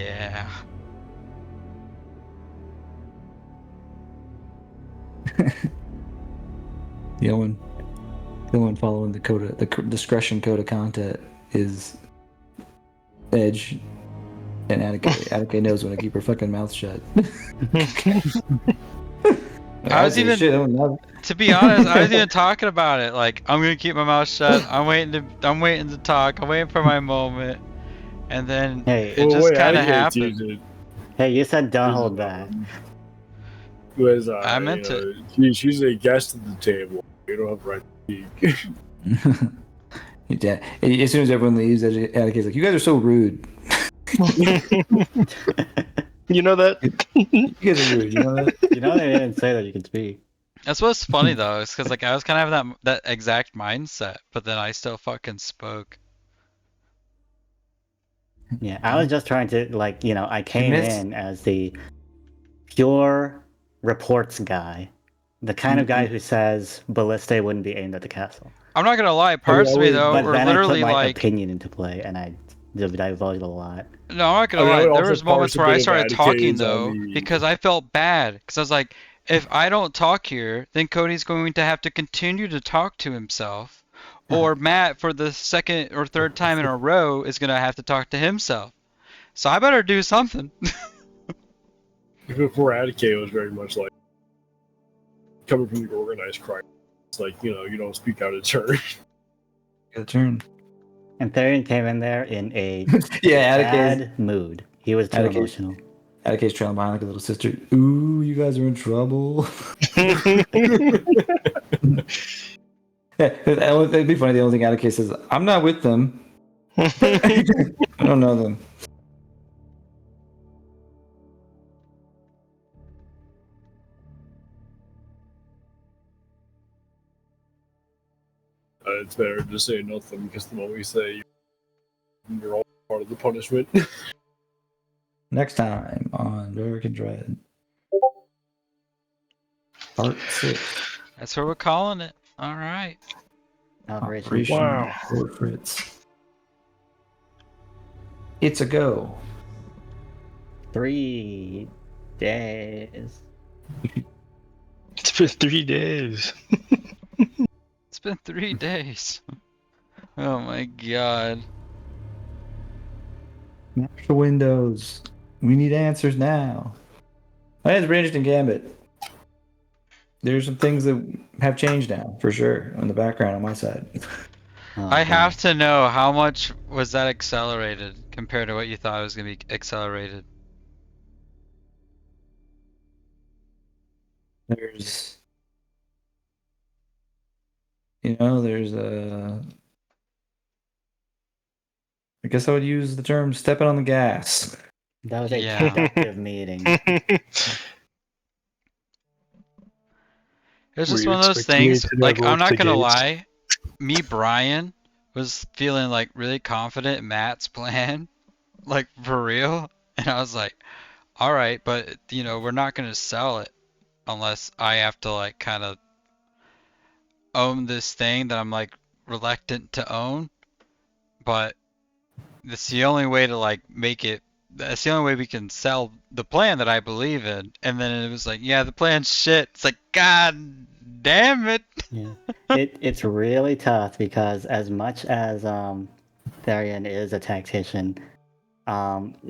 Yeah. The only one following the discretion code of content is Edge, and Attica knows when to keep her fucking mouth shut. I was even, to be honest, I was even talking about it. Like, I'm gonna keep my mouth shut. I'm waiting to talk. I'm waiting for my moment, and then it just kind of happened. Hey, you said don't hold back. Was, I meant it. She's a guest at the table. You don't have the right to speak. Yeah. As soon as everyone leaves, Attica's like, "You guys are so rude." You know that? You guys are rude. You know that? You know they didn't say that you could speak. That's what's funny though, is because like I was kind of having that exact mindset, but then I still fucking spoke. Yeah, I was just trying to, like, you know, I came in as the pure reports guy. The kind of guy who says Ballista wouldn't be aimed at the castle. I'm not gonna lie, parts of me though But were then literally I put my like opinion into play, and I divulged a lot. No, I'm not gonna lie. There was moments where I started talking though, because I felt bad. Because I was like, if I don't talk here, then Cody's going to have to continue to talk to himself, or Matt, for the second or third time in a row, is gonna have to talk to himself. So I better do something. Before Attica, it was very much like coming from the organized crime. It's like, you know, you don't speak out of turn. Got a turn. And Therian came in there in a bad mood. He was too emotional. Attica's trailing behind like a little sister. Ooh, you guys are in trouble. It'd be funny. The only thing Attica says, "I'm not with them. I don't know them." It's better to say nothing because the moment we say you're all part of the punishment. Next time on Bara'Kin Dred. Part 6. That's what we're calling it. All right. Operation Wow. Fritz. It's a go. 3 days. It's been 3 days. It's been 3 days. Oh my god. Smash the windows. We need answers now. That's a very interesting gambit. There's some things that have changed now, for sure, on the background on my side. I have to know, how much was that accelerated compared to what you thought it was going to be accelerated? There's a... I guess I would use the term stepping on the gas. That was a productive meeting. It's just one of those things, like, I'm not gonna lie, me, Brian, was feeling, like, really confident in Matt's plan, like, for real, and I was like, alright, but, you know, we're not gonna sell it unless I have to, like, kind of own this thing that I'm, like, reluctant to own, but that's the only way to, like, make it, that's the only way we can sell the plan that I believe in. And then it was like, yeah, the plan's shit. It's like, god damn it. Yeah. It's really tough because as much as Therian is a tactician,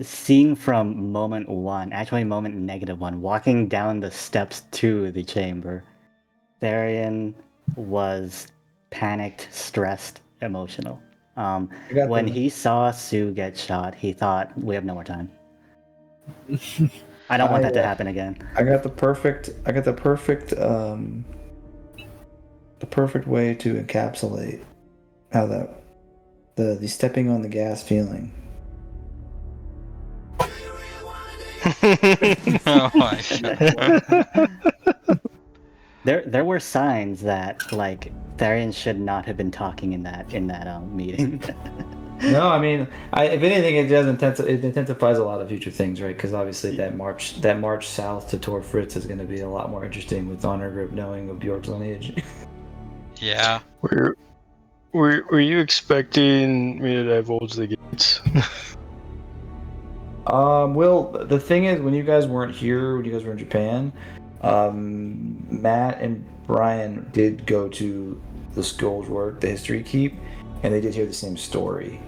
seeing from moment 1, actually moment -1, walking down the steps to the chamber, Therian was panicked, stressed, emotional. When he saw Sue get shot, he thought, we have no more time. I don't want that to happen again. I got the perfect way to encapsulate how the stepping on the gas feeling. Oh my god. There were signs that, like, Therian should not have been talking in that meeting. No, I mean, if anything, it intensifies a lot of future things, right? Because obviously that march south to Tor Fritz is going to be a lot more interesting with Honor Group knowing of Bjork's lineage. Yeah. Were you expecting me to divulge the gates? Well, the thing is, when you guys weren't here, when you guys were in Japan, Matt and Brian did go to the Scourge Work, the History Keep, and they did hear the same story.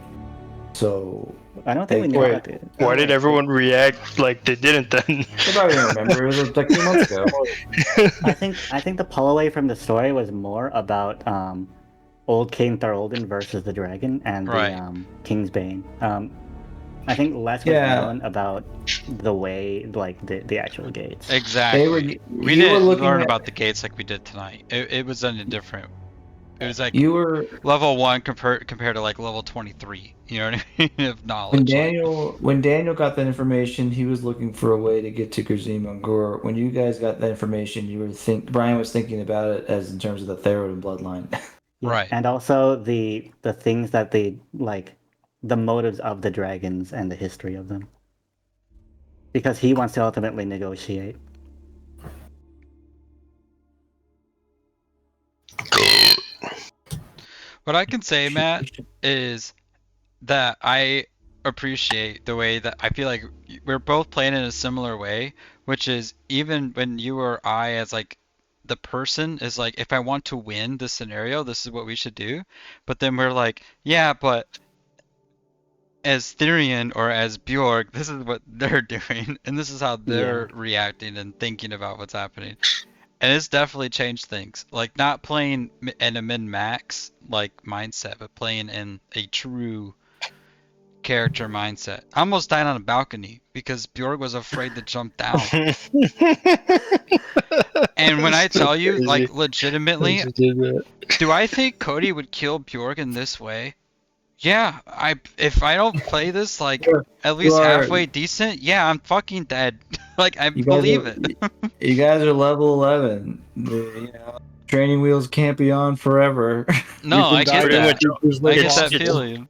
So I don't think we knew Wait, about it. why did everyone react like they didn't then? they probably didn't remember. It was like 2 months ago. I think the pull away from the story was more about old King Thorolden versus the dragon and Right. the King's Bane. I think less was known about the way, like the actual gates. Exactly. We didn't learn about the gates like we did tonight. It was on a different. It was like You were level 1 compared to like level 23. You know what I mean? Of knowledge. when Daniel got that information, he was looking for a way to get to Grazim and Gore. When you guys got that information, Brian was thinking about it as in terms of the Theroden bloodline. Yeah, Right. And also the things that they like, the motives of the dragons and the history of them. Because he wants to ultimately negotiate. What I can say, Matt, is that I appreciate the way that I feel like we're both playing in a similar way, which is even when you or I as like the person is like, if I want to win this scenario, this is what we should do. But then we're like, yeah, but as Therian or as Bjorg, this is what they're doing, and this is how they're reacting and thinking about what's happening. And it's definitely changed things. Like not playing in a min-max like mindset, but playing in a true character mindset. I almost died on a balcony because Bjorg was afraid to jump down. And when I tell you, like legitimately, do I think Cody would kill Bjorg in this way? Yeah, if I don't play this like at least halfway decent, yeah, I'm fucking dead. Like I believe it. You guys are level 11. Training wheels can't be on forever. No, I get that. I get that it's- feeling.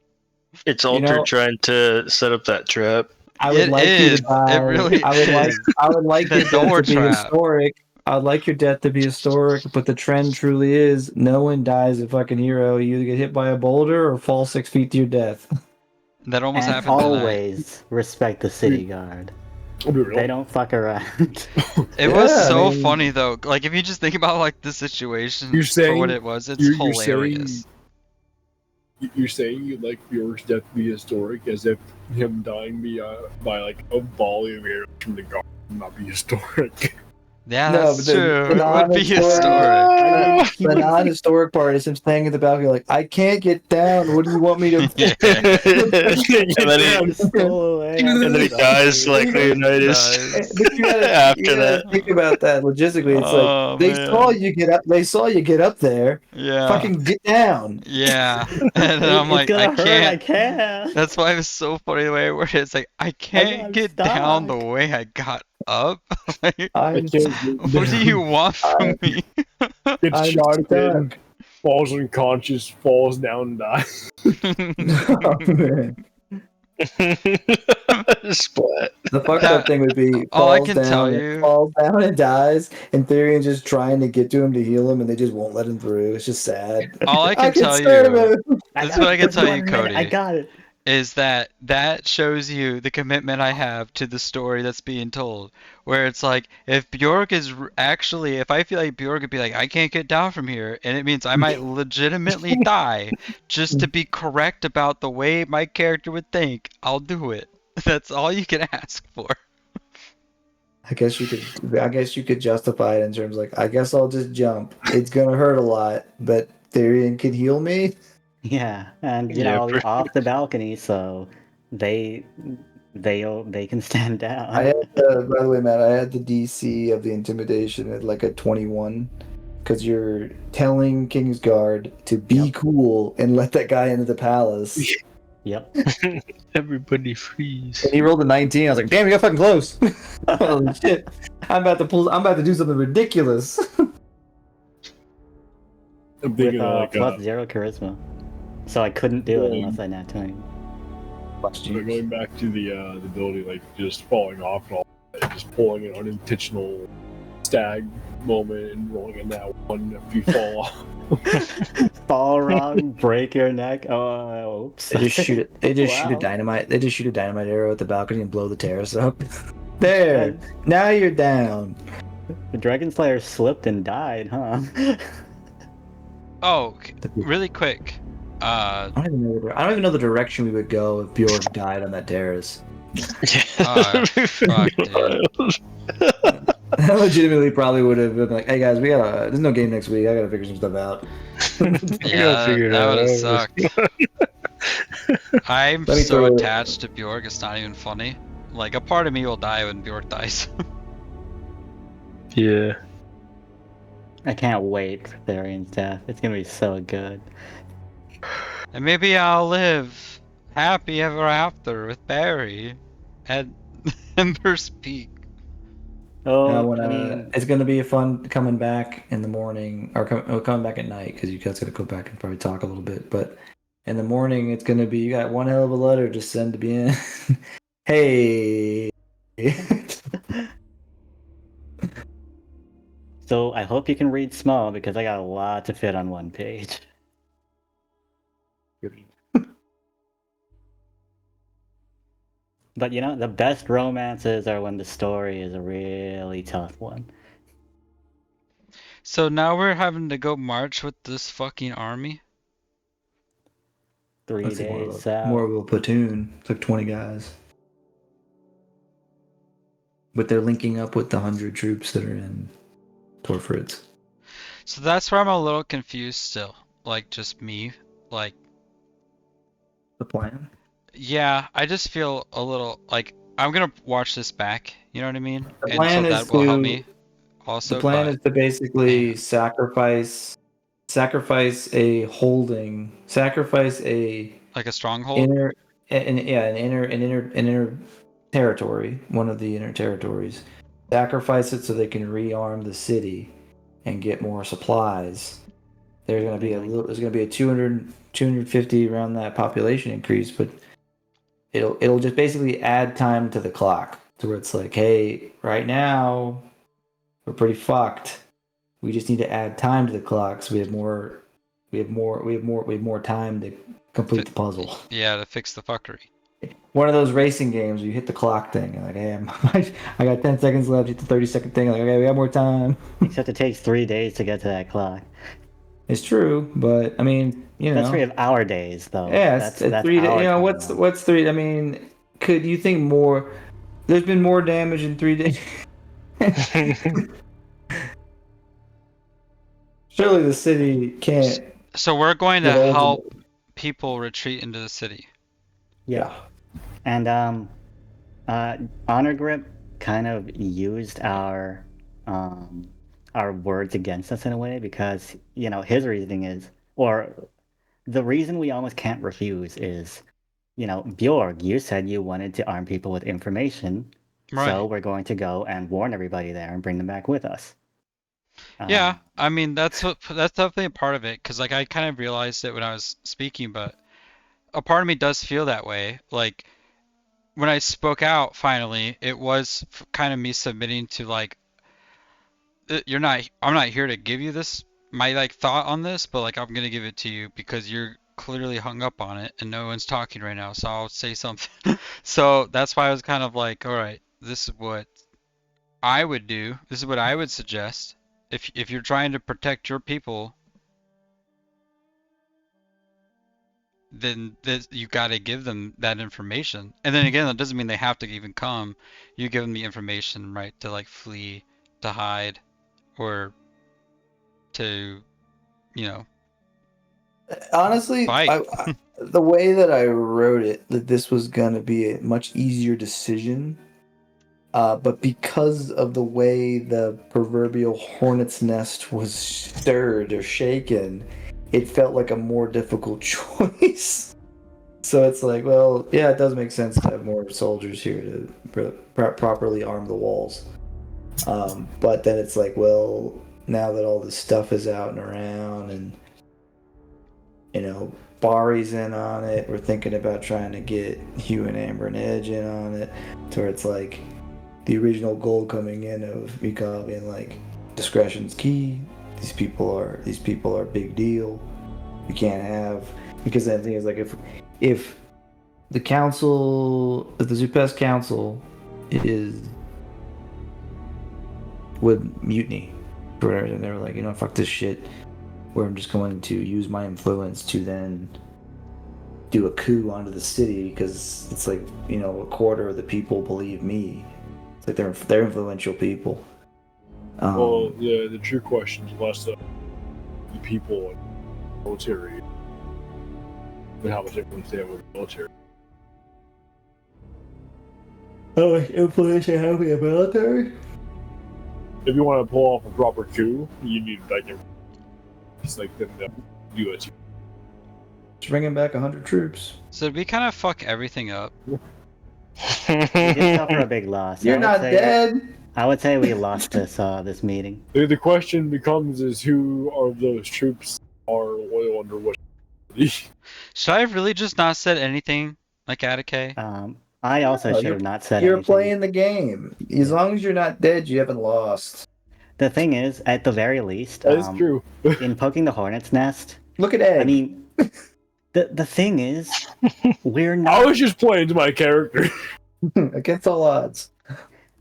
It's Alter trying to set up that trap. I would like you to die. It really is. I would like your The door death to be trap. historic. I'd like your death to be historic, but the trend truly is no one dies a fucking hero. You either get hit by a boulder or fall 6 feet to your death. That almost And happened tonight. always respect the city guard. They don't fuck around. It was so funny though. Like if you just think about like the situation for what it was, it's hilarious. You're saying you'd like Bjork's death to be historic, as if him dying by like a volley of arrows from the guard would not be historic. Yeah, No, that's but true. the It would be non-historic- historic. The non-historic part is him staying in the balcony like, I can't get down. What do you want me to Yeah. and then he dies like Leonidas But you gotta after that. think about that logistically. It's Oh, like they man. saw you get up. They saw you get up there. Yeah. Fucking get down. Yeah. And then I'm like, it's I gonna hurt, can't. I can't. That's why it was so funny the way it worded. It's like I can't I'm get down the stuck. way I got up. Like, I'm what do you want from me? It's shot stuck. falls unconscious, falls down, and dies. Oh, man. Splat. The fucked up thing would be All I falls can down, tell you- falls down and dies, and Therian's just trying to get to him to heal him, and they just won't let him through. It's just sad. All I can tell serve you- him. This is what I can tell you, 1 minute, Cody. I got it. Is that shows you the commitment I have to the story that's being told. Where it's like, if Bjork is actually, if I feel like Bjork would be like, I can't get down from here, and it means I might legitimately die just to be correct about the way my character would think, I'll do it. That's all you can ask for. I guess you could justify it in terms like, I guess I'll just jump. It's gonna hurt a lot, but Therian can heal me. Yeah, and you Yeah, know, I'll be off the balcony, so they can stand down. I had, by the way, Matt, I had the DC of the intimidation at like a 21, because you're telling Kingsguard to be cool and let that guy into the palace. Yep. Everybody freeze. And he rolled a 19. I was like, damn, you got fucking close. Holy shit. I'm about to do something ridiculous. I'm With thinking like plus 0 charisma, so I couldn't do it unless I nat 20. going back to the ability, like just falling off and all that, just pulling an unintentional stag moment and rolling in that one if you fall off. Fall wrong, break your neck. Oh, oops. They just shoot it. They just shoot a Wow. dynamite. They just shoot a dynamite arrow at the balcony and blow the terrace up. There. And Now you're down. the Dragon Slayer slipped and died, huh? Oh, really quick. I don't even know the direction we would go if Bjork died on that terrace. Fuck, dude. I legitimately probably would have been like, "Hey guys, there's no game next week. I gotta figure some stuff out." Yeah, figure it that out. would have sucked. I'm Let me so throw it. attached to Bjork, it's not even funny. Like, a part of me will die when Bjork dies. Yeah. I can't wait for Therian's death. It's gonna be so good. And maybe I'll live happy ever after with Barry at Ember's Peak. Oh, I mean, it's gonna be fun coming back in the morning or coming back at night because you guys gotta go back and probably talk a little bit. But in the morning, it's gonna be you got one hell of a letter to send to be in. Hey. so I hope you can read small because I got a lot to fit on one page. But you know, the best romances are when the story is a really tough one. So now we're having to go march with this fucking army? 3 Let's see, days more of a platoon. It's like 20 guys. But they're linking up with the 100 troops that are in Torfritz. So that's where I'm a little confused still. Like, just me. Like, The plan? yeah, I just feel a little like I'm gonna watch this back. You know what I mean? The And plan so is that will help to- me. Also, The plan but is to basically man. sacrifice a like a stronghold. an inner territory, one of the inner territories. Sacrifice it so they can rearm the city and get more supplies. There's gonna be a 250 around that population increase, but it'll just basically add time to the clock to where it's like, hey, right now we're pretty fucked. We just need to add time to the clock so we have more time to complete the puzzle. Yeah, to fix the fuckery. One of those racing games where you hit the clock thing and like, hey, I got 10 seconds left, hit the 30-second thing, like, okay, we have more time. Except it takes 3 days to get to that clock. It's true, but I mean, That's 3 of our days, though. Yeah, that's 3 days. You know, what's 3? I mean, could you think more? There's been more damage in 3 days. Surely the city can't. So we're going to get over help people retreat into the city. Yeah. And Honor Grip kind of used our words against us in a way because you know his reasoning is, or the reason we almost can't refuse is, you know, Bjorg, you said you wanted to arm people with information, Right. so we're going to go and warn everybody there and bring them back with us. Yeah, I mean that's definitely a part of it because like I kind of realized it when I was speaking, but a part of me does feel that way. Like when I spoke out finally, it was kind of me submitting to like I'm not here to give you this my like thought on this, but like I'm gonna give it to you because you're clearly hung up on it and no one's talking right now, so I'll say something. So that's why I was kind of like, all right, this is what I would do. This is what I would suggest. If you're trying to protect your people, then you got to give them that information. And then again, that doesn't mean they have to even come. You give them the information, right, to like flee, to hide, or to, you know, Honestly, fight. the way that I wrote it, that this was gonna be a much easier decision. But because of the way the proverbial hornet's nest was stirred or shaken, it felt like a more difficult choice. So it's like, well, yeah, it does make sense to have more soldiers here to properly arm the walls. But then it's like, well, now that all this stuff is out and around and, you know, Bari's in on it, we're thinking about trying to get Hugh and Amber and Edge in on it, to where it's like, the original goal coming in of Mikal being like, discretion's key. These people are big deal. You can't have, because the thing is, like, if the Zupes Council would mutiny or whatever, and they were like, fuck this shit, where I'm just going to use my influence to then do a coup onto the city, because it's like, a quarter of the people believe me. It's like they're influential people. Well, the true question is less of the people and the military and how much influence they have with the military. How much influence you have with the military? If you want to pull off a proper coup, you need like it's like them to do it. Just bringing back 100 troops. So did we kind of fuck everything up? We did suffer a big loss. You're not dead. I would say we lost this meeting. The question becomes is who of those troops are loyal under what? Should I have really just not said anything like Atticay? I also should have not said You're anything. playing the game. As long as you're not dead, you haven't lost. The thing is, at the very least, That is true. in poking the hornet's nest, Look at Ed. I mean, the thing is, we're not. I was just playing to my character. Against all odds.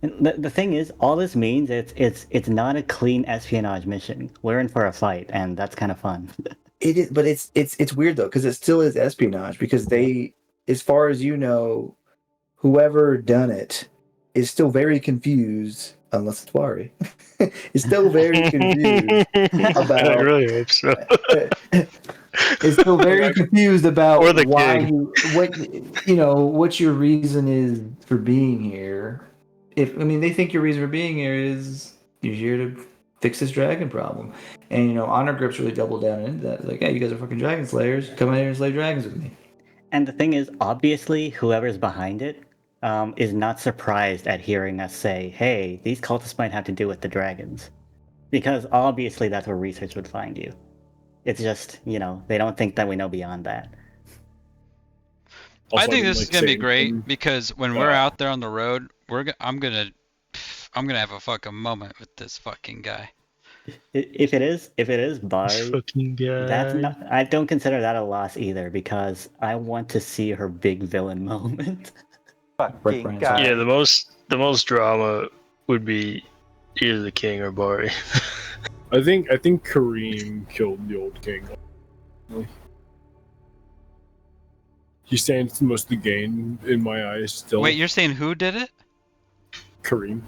The thing is, all this means it's not a clean espionage mission. We're in for a fight, and that's kind of fun. It is, but it's weird though, because it still is espionage, because they, as far as you know, whoever done it is still very confused, unless it's Wari. Is still very confused about. I really hope so. Is still very confused about Or the why king. what your reason is for being here. They think your reason for being here is you're here to fix this dragon problem, and Honor Grip's really doubled down into that. It's like, hey, you guys are fucking dragon slayers. Come out here and slay dragons with me. And the thing is, obviously, whoever's behind it is not surprised at hearing us say, "Hey, these cultists might have to do with the dragons," because obviously that's where research would find you. It's just, they don't think that we know beyond that. I think this is gonna be great because when we're out there on the road, I'm gonna have a fucking moment with this fucking guy. If it is Bar, Fucking guy. that's not. I don't consider that a loss either, because I want to see her big villain moment. Fucking guy. Yeah, the most drama would be either the king or Bari. I think Kareem killed the old king. He stands the most to gain in my eyes still. Wait, you're saying who did it? Kareem.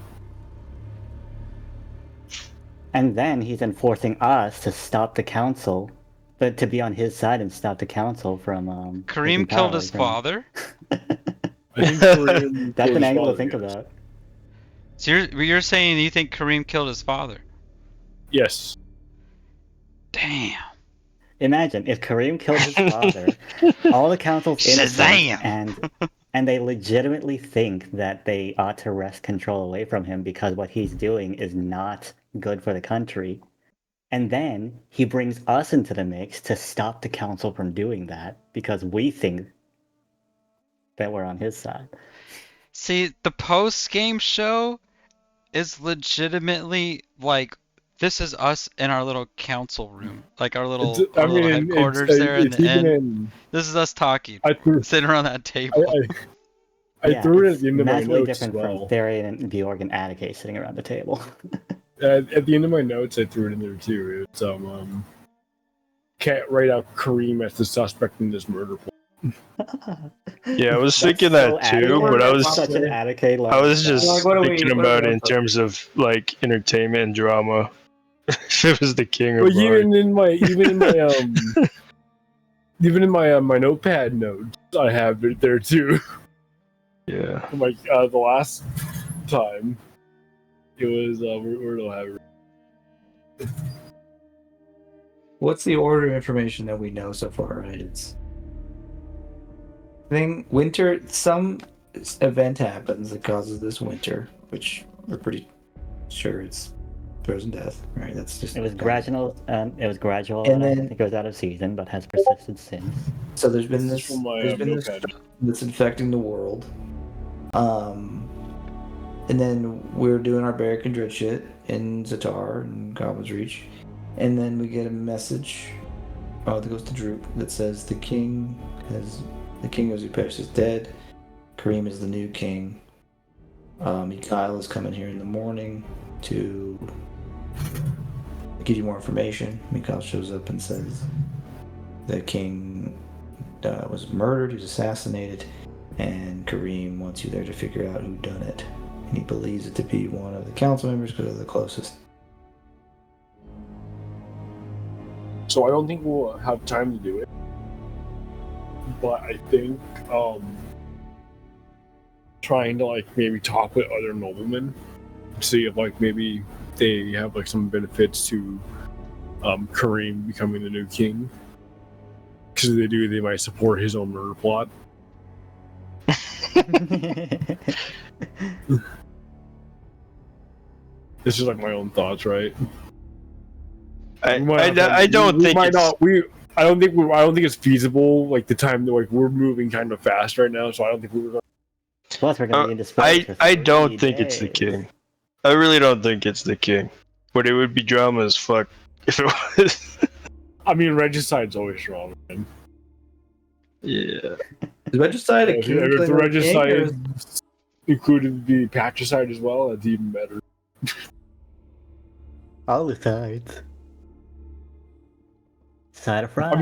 And then he's enforcing us to stop the council, but to be on his side and stop the council from. Kareem killed his father? I think Kareem That's killed an his angle to father, think yes. about. So you're saying you think Kareem killed his father? Yes. Damn. Imagine if Kareem killed his father, all the council's innocent, Shazam! and they legitimately think that they ought to wrest control away from him because what he's doing is not good for the country. And then he brings us into the mix to stop the council from doing that because we think that we're on his side. See, the post-game show is legitimately like, this is us in our little council room, like our little headquarters there in the end. This is us talking, sitting around that table. I threw it at the end of my massively notes as different well. from Therian and Bjorg and Atticay sitting around the table. At the end of my notes, I threw it in there too. It's can't write out Kareem as the suspect in this murder plot. Yeah, I was thinking that too, but I was just thinking about it in terms of like entertainment and drama. If it was the king or But Bard. even in my notepad notes, I have it there too. Yeah. Like the last time, it was where do I have it? What's the order of information that we know so far? Right, it's winter. Some event happens that causes this winter, which we're pretty sure it's frozen death. Right, that's just. It was gradual. And And I then- think it goes out of season, but has persisted since. So there's been this. From my There's been this notepad. that's infecting the world. And then we're doing our Bara'Kin Dred shit in Zatar and Goblin's Reach. And then we get a message that goes to Droop that says the king of Zupesh is dead. Kareem is the new king. Mikhail is coming here in the morning to give you more information. Mikhail shows up and says the king was murdered, he was assassinated, and Kareem wants you there to figure out who done it. And he believes it to be one of the council members because they're the closest. So I don't think we'll have time to do it. But I think trying to like maybe talk with other noblemen, see if like maybe they have like some benefits to Kareem becoming the new king. Because if they do, they might support his own murder plot. This is like my own thoughts, right? I don't think it's feasible. Like the time that like we're moving kind of fast right now, so I don't think we're. Plus, we're gonna be in display. I don't think it's the king. I really don't think it's the king. But it would be drama as fuck if it was. I mean, regicide's always strong, man. Yeah. Is regicide a king? If the regicide included the patricide as well, that's even better. All the sides. Side of fry. I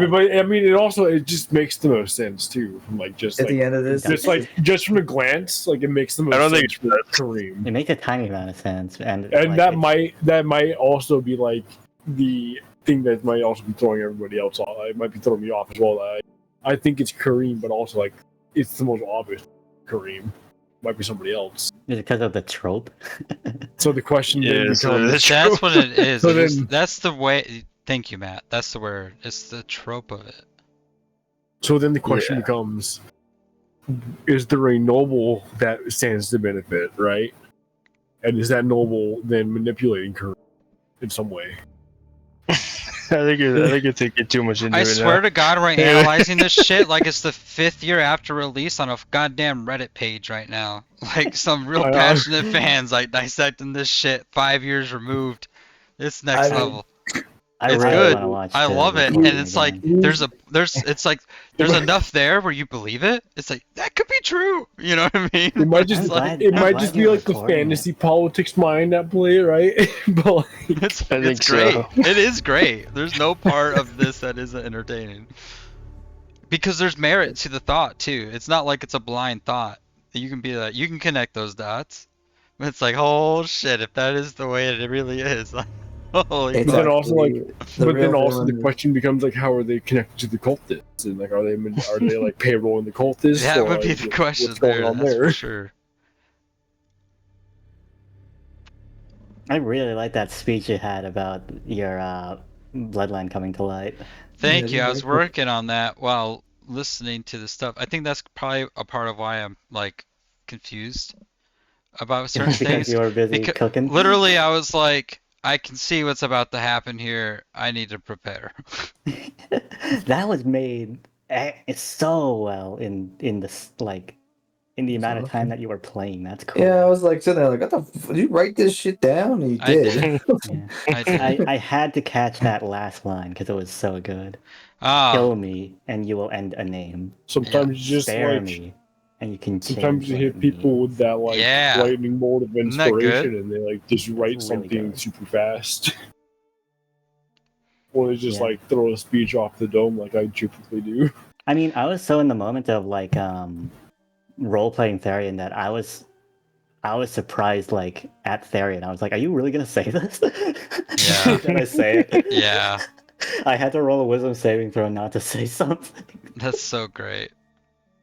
mean, it just makes the most sense too. From like just at like, the end of this, just from a glance, like it makes the most. I don't sense think for Kareem. It makes a tiny amount of sense, and like, that might also be like the thing that might also be throwing everybody else off. It might be throwing me off as well. I think it's Kareem, but also like it's the most obvious Kareem. Might be somebody else. Is it because of the trope? So the question becomes, that's what it is. So that's the way. Thank you, Matt. That's the word. It's the trope of it. So then the question becomes: is there a noble that stands to benefit, right? And is that noble then manipulating Kareem in some way? I think you're thinking too much into it. I swear to God, we're analyzing this shit like it's the 5th year after release on a goddamn Reddit page right now. Like some real passionate fans like dissecting this shit 5 years removed. It's next level. It's good. I love it, and it's like there's enough there where you believe it. It's like that could be true. You know what I mean? It might just be like the fantasy politics mind at play, right? But like, it's great. So. It is great. There's no part of this that isn't entertaining because there's merit to the thought too. It's not like it's a blind thought. You can be like you can connect those dots. But it's like oh shit, if that is the way it really is. Like, holy but then also the question becomes like, how are they connected to the cultists? And like, are they like payrolling the cultists? That would be the question. What's going on there? For sure. I really like that speech you had about your bloodline coming to light. Thank you. I was working on that while listening to the stuff. I think that's probably a part of why I'm like confused about certain things. You were busy cooking. Literally, I was like. I can see what's about to happen here. I need to prepare. That was made so well in the amount of time that you were playing. That's cool. Yeah, I was like sitting there like, did you write this shit down? And you did. I had to catch that last line because it was so good. Kill me and you will end a name. Sometimes you just spare like me. And you can sometimes you hit people with that like lightning bolt of inspiration, and they like just write something super fast, or they just like throw a speech off the dome like I typically do. I mean, I was so in the moment of like role playing Therian that I was surprised like at Therian. I was like, "Are you really gonna say this?" Yeah. Did I say it? Yeah. I had to roll a wisdom saving throw not to say something. That's so great.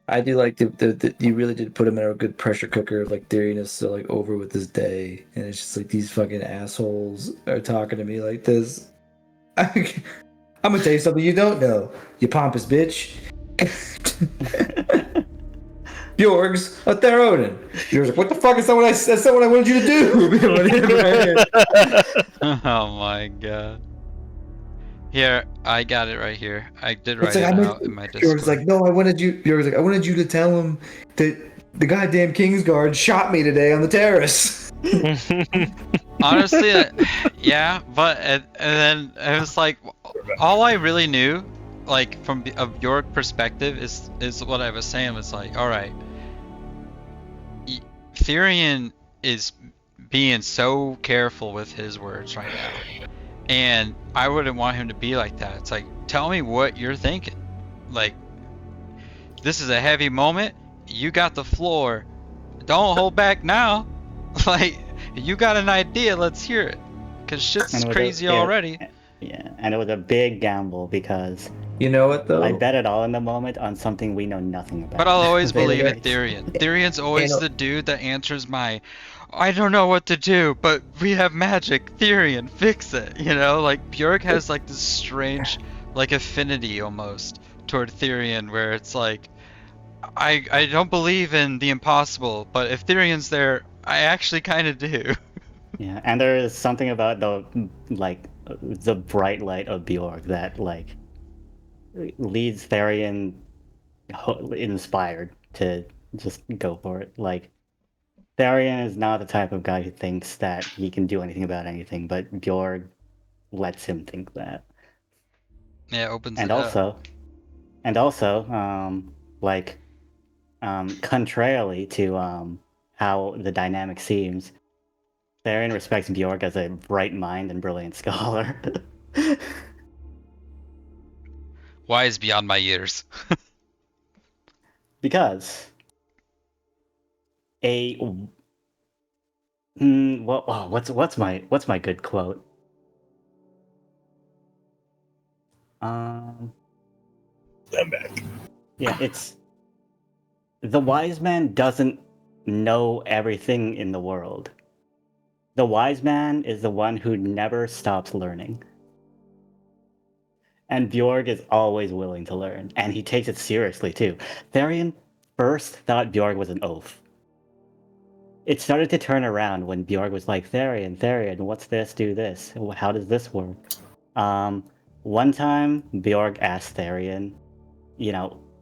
I do like the you really did put him in a good pressure cooker of like Therian is so like over with his day, and it's just like these fucking assholes are talking to me like this. I'm gonna tell you something you don't know, you pompous bitch. Bjorg's a Theronin. Bjorg's like, what the fuck is that? That's not what I wanted you to do. Oh my god. Here, I got it right here. I did write it out in my Discord. Bjorg's like, no, I wanted you. Bjorg's like, I wanted you to tell him that The goddamn Kingsguard shot me today on the terrace. Honestly, yeah, but and then it was like, all I really knew, like from your perspective, is what I was saying was like, all right, Therian is being so careful with his words right now, and I wouldn't want him to be like that. It's like, tell me what you're thinking. Like, this is a heavy moment. You got the floor. Don't hold back now. Like, you got an idea, let's hear it. Cause shit's crazy already. Yeah, and it was a big gamble because you know what though? I bet it all in the moment on something we know nothing about. But I'll always believe in Therian. Therian's always the dude that answers my, I don't know what to do, but we have magic. Therian, fix it. You know, like Bjork has like this strange, like affinity almost toward Therian, where it's like, I don't believe in the impossible, but if Therian's there, I actually kind of do. Yeah, and there is something about the bright light of Bjork that like leads Therian inspired to just go for it. Like, Therian is not the type of guy who thinks that he can do anything about anything, but Bjork lets him think that. Yeah, it opens and it also, up. And also, contrarily to how the dynamic seems, Therian respects Bjork as a bright mind and brilliant scholar. Wise beyond my years. Because what's my good quote? I'm back. Yeah, it's the wise man doesn't know everything in the world. The wise man is the one who never stops learning. And Bjork is always willing to learn, and he takes it seriously too. Therian first thought Bjork was an oaf. It started to turn around when Bjork was like, Therian, what's this? Do this. How does this work? One time, Bjork asked Therian,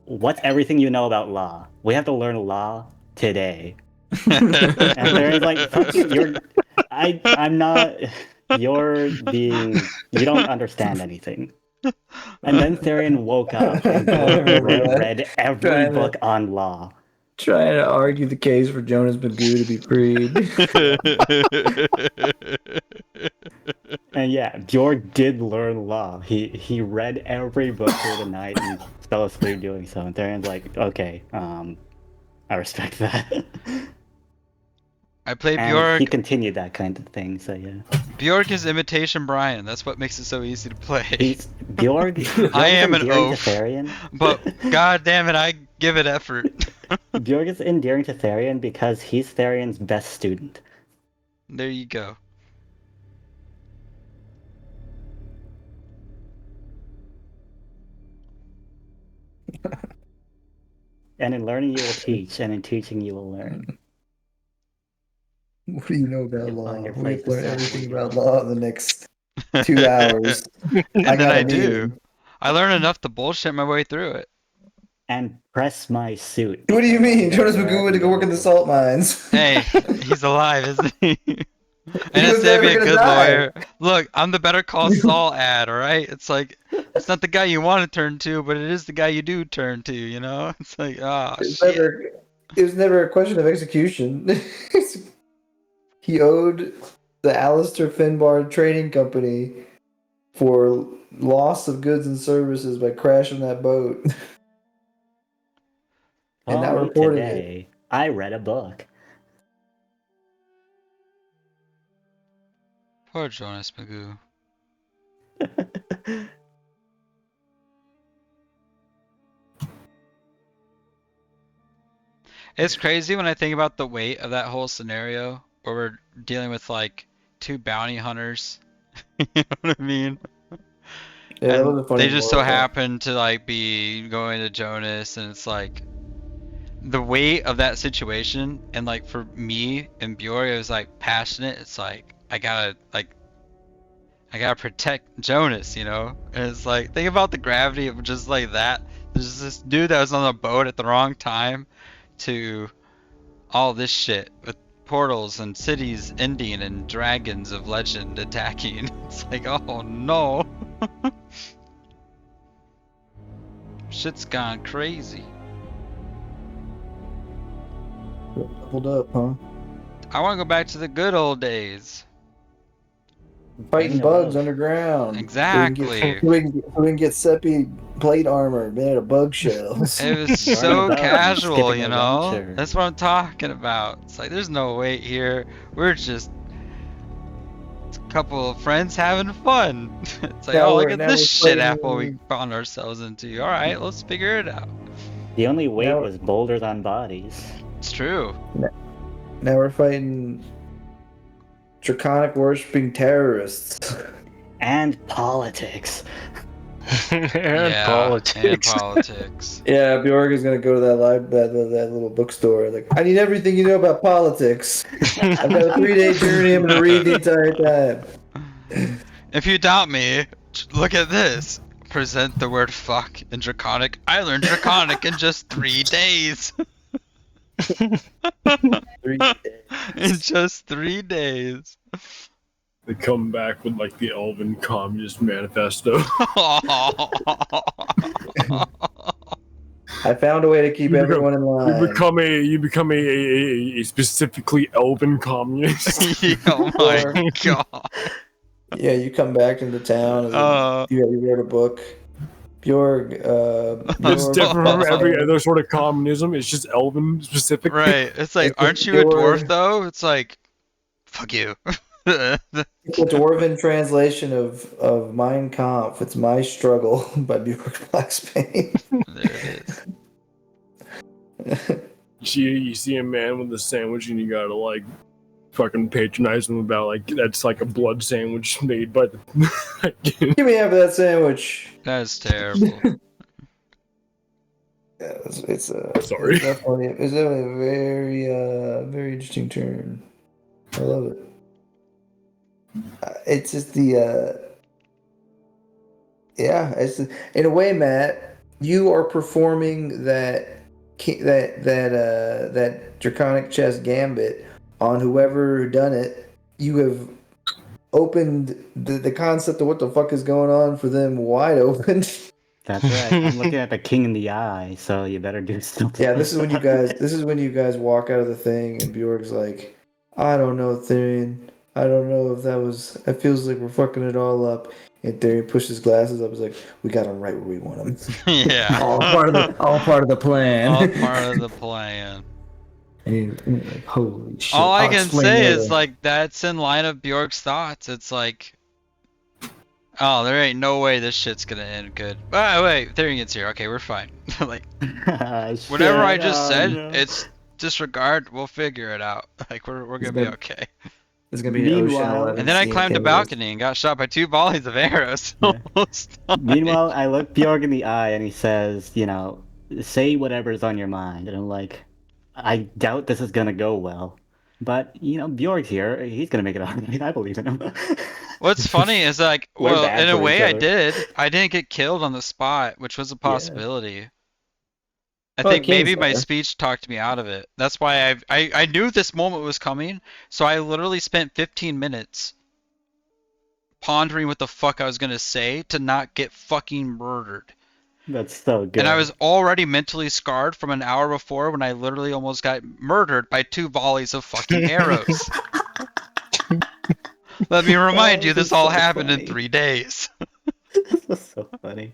what's everything you know about law? We have to learn law today. And Therian's like, fuck you, I'm not, you don't understand anything. And then Therian woke up and read every book on law. Trying to argue the case for Jonas Magoo to be freed. And yeah, Bjork did learn law. He read every book through the night and fell asleep doing so. And Therian's like, okay, I respect that. I play and Bjork. He continued that kind of thing, so yeah. Bjork is imitation Brian. That's what makes it so easy to play. Bjork I am an oaf, Therian. But god damn it, I give it effort. Bjork is endearing to Therian because he's Therian's best student. There you go. And in learning you will teach, and in teaching you will learn. What do you know about law? We've learned everything about law in the next 2 hours. I do. I learned enough to bullshit my way through it. And press my suit. What do you mean? Jonas Magoo went to go work in the salt mines. Hey, he's alive, isn't he? And it's to be a good lawyer. Look, I'm the Better Call Saul ad, alright? It's like, it's not the guy you want to turn to, but it is the guy you do turn to, you know? It's like, shit. It was never a question of execution. He owed the Alistair Finbar Trading Company for loss of goods and services by crashing that boat. And not reporting it. I read a book. Poor Jonas Magoo. It's crazy when I think about the weight of that whole scenario where we're dealing with like 2 bounty hunters. You know what I mean? Yeah, that was a funny they just so happen to like be going to Jonas, and it's like the weight of that situation. And like for me and Bjork, it was like passionate. It's like I gotta protect Jonas, you know? And it's like, think about the gravity of just like that. There's this dude that was on the boat at the wrong time to all this shit with portals and cities ending and dragons of legend attacking. It's like, oh no. Shit's gone crazy. Hold up, huh? I want to go back to the good old days. Fighting bugs underground. Exactly. So we can get Seppi plate armor made out of bug shells. It was so casual, you know? adventure. That's what I'm talking about. It's like, there's no wait here. We're just a couple of friends having fun. It's like, oh, look at this shit apple we found ourselves into. Alright, let's figure it out. The only weight was boulders on bodies. It's true. Now we're fighting draconic worshipping terrorists. And politics. And politics. And politics. Yeah, Bjorg is gonna go to that little bookstore. Like, I need everything you know about politics. I've got a 3-day journey. I'm gonna read the entire time. If you doubt me, look at this. Present the word fuck in Draconic. I learned Draconic in just 3 days. 3 days. In just 3 days. They come back with like the Elven Communist Manifesto. I found a way to keep everyone in line. You become a specifically Elven communist. Oh my god. Yeah, you come back into town. You wrote a book. Bjorg. It's different from every other sort of communism. It's just Elven specific. Right. It's like, aren't you a dwarf though? It's like, fuck you. It's a dwarven translation of Mein Kampf. It's My Struggle by Bjorg Blacksbane. There it is. You see a man with a sandwich and you gotta like fucking patronize him about like that's like a blood sandwich made by the Give me half of that sandwich. That's terrible. Yeah, it's sorry. It's definitely a very very interesting turn. I love it. It's just it's in a way, Matt, you are performing that draconic chess gambit on whoever done it. You have opened the concept of what the fuck is going on for them wide open. That's right. I'm looking at the king in the eye, so you better do something. Yeah, this is when you guys walk out of the thing and Bjorg's like, I don't know, Therian. I don't know if that was. It feels like we're fucking it all up. And Therian pushed his glasses up. He's like, we got him right where we want him. Yeah. all part of the plan. All part of the plan. And you're like, holy shit. All I can say is like that's in line of Bjork's thoughts. It's like, oh, there ain't no way this shit's gonna end good. Oh, wait, Therian gets here. Okay, we're fine. Like, whatever I just said, it's disregard. We'll figure it out. Like we're gonna be okay. There's gonna be an ocean. And then I climbed a balcony and got shot by 2 volleys of arrows. Yeah. Meanwhile, I look Bjorg in the eye and he says, you know, say whatever's on your mind. And I'm like, I doubt this is gonna go well. But, you know, Bjorg's here. He's gonna make it all right. I believe in him. What's funny is like, well, in a way I did. I didn't get killed on the spot, which was a possibility. Yeah. I think maybe my speech talked me out of it. That's why I knew this moment was coming, so I literally spent 15 minutes pondering what the fuck I was gonna say to not get fucking murdered. That's so good. And I was already mentally scarred from an hour before when I literally almost got murdered by 2 volleys of fucking arrows. Let me remind you, this all happened in 3 days. This was so funny.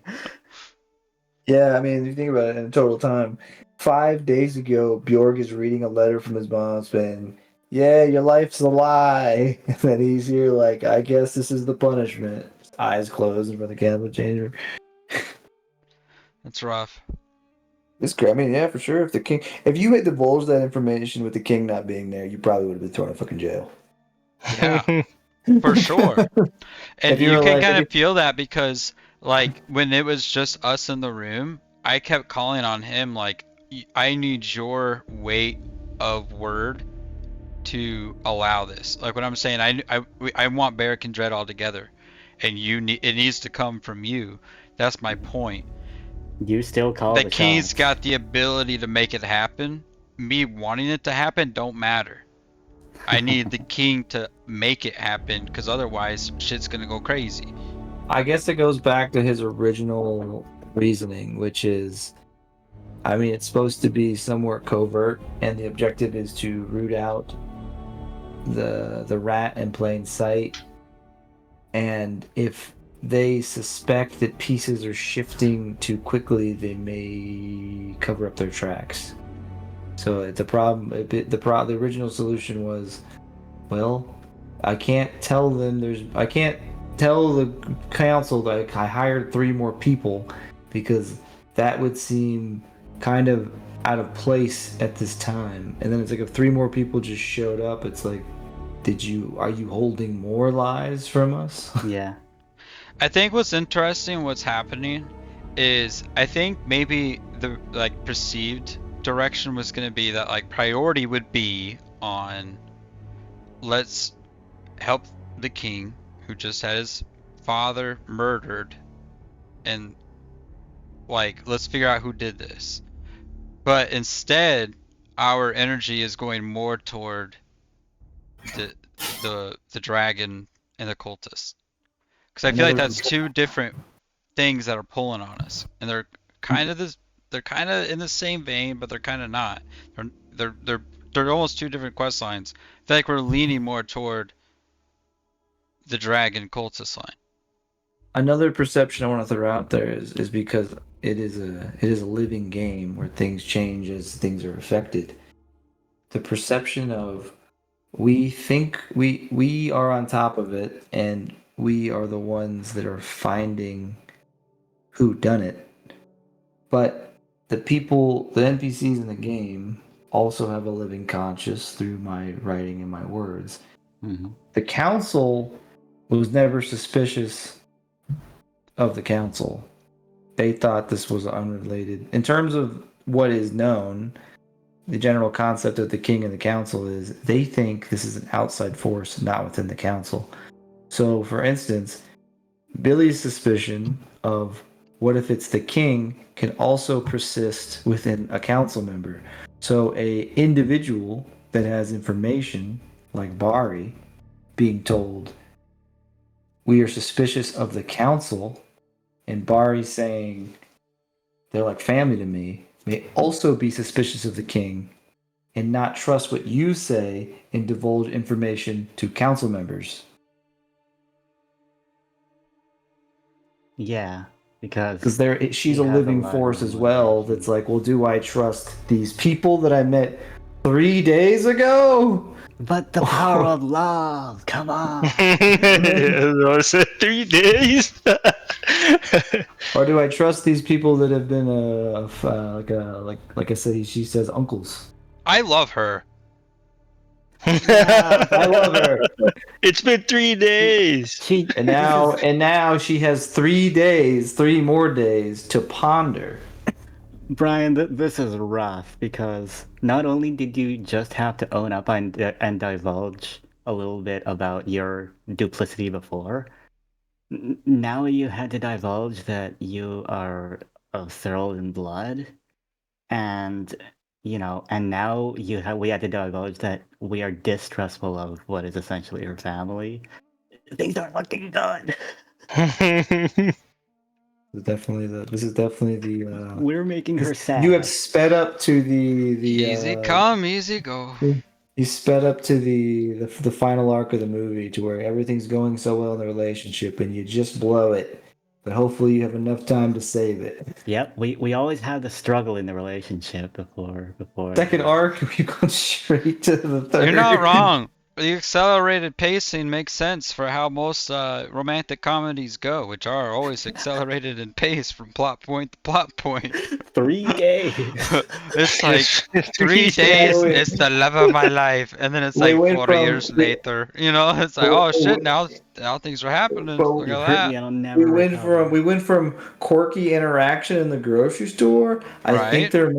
Yeah, I mean, if you think about it in total time, 5 days ago, Bjorg is reading a letter from his mom saying, yeah, your life's a lie. And then he's here like, I guess this is the punishment. His eyes closed in front of the candle changer. That's rough. It's great. I mean, yeah, for sure. If you had divulged that information with the king not being there, you probably would have been thrown in fucking jail. Yeah, for sure. And you can kind of feel that because, like, when it was just us in the room, I kept calling on him, like, I need your weight of word to allow this. Like, what I'm saying, I want Bara'Kin Dred all together, and it needs to come from you. That's my point. You still call the king's got the ability to make it happen, me wanting it to happen don't matter. I need the king to make it happen, because otherwise shit's gonna go crazy. I guess it goes back to his original reasoning, which is, I mean, it's supposed to be somewhat covert, and the objective is to root out the rat in plain sight. And if they suspect that pieces are shifting too quickly, they may cover up their tracks. So the problem, the original solution was, well, I can't tell the council that I hired 3 more people, because that would seem kind of out of place at this time. And then it's like, if 3 more people just showed up, it's like, are you holding more lies from us? Yeah. I think what's interesting, what's happening, is I think maybe the perceived direction was going to be that priority would be on, let's help the king who just had his father murdered, and let's figure out who did this. But instead, our energy is going more toward the dragon and the cultist, because I feel like that's 2 different things that are pulling on us, and they're kind of in the same vein, but they're kind of not. They're almost 2 different quest lines. I feel like we're leaning more toward the dragon cultist line. Another perception I want to throw out there is because it is a living game where things change as things are affected. The perception of, we think we are on top of it, and we are the ones that are finding who done it. But the NPCs in the game also have a living conscience through my writing and my words. Mm-hmm. The council was never suspicious of the council. They thought this was unrelated. In terms of what is known, the general concept of the king and the council is they think this is an outside force, not within the council. So, for instance, Billy's suspicion of what if it's the king can also persist within a council member. So a individual that has information, like Bari, being told, we are suspicious of the council, and Bari saying, they're like family to me, may also be suspicious of the king and not trust what you say and divulge information to council members. Yeah, because she's a living force as well. That's like, well, do I trust these people that I met 3 days ago? But the power of love, come on. I said 3 days. Or do I trust these people that have been like I said, she says uncles? I love her. Yeah, I love her. It's been 3 days. And now she has 3 more days to ponder. Brian, this is rough, because not only did you just have to own up and divulge a little bit about your duplicity before, now you had to divulge that you are of Cyril in blood, and now we had to divulge that we are distrustful of what is essentially your family. Things aren't looking good. This is definitely the. We're making her sad. You have sped up to the easy come, easy go. You sped up to the final arc of the movie, to where everything's going so well in the relationship, and you just blow it. But hopefully you have enough time to save it. Yep, we always have the struggle in the relationship before. Second arc, we've gone straight to the third. You're not wrong. The accelerated pacing makes sense for how most romantic comedies go, which are always accelerated in pace from plot point to plot point. 3 days. It's like 3 days. It's the love of my life, and then it's like 40 years later. It's like, oh shit! Now things are happening. Look at that. We went from quirky interaction in the grocery store. I think there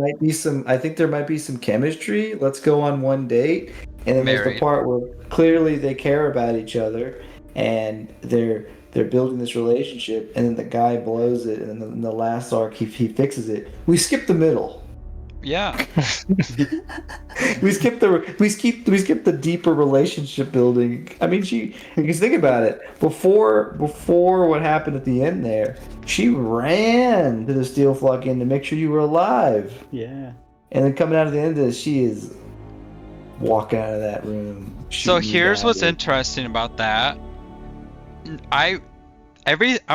might be some chemistry. Let's go on one date. And then there's the part where clearly they care about each other, and they're building this relationship, and then the guy blows it, and then in the last arc he fixes it. We skip the middle. Yeah. we skip the deeper relationship building. I mean, because think about it. Before what happened at the end there, she ran to the Steel Flock Inn to make sure you were alive. Yeah. And then coming out of the end of this, she is walking out of that room. So here's what's interesting about that. I'm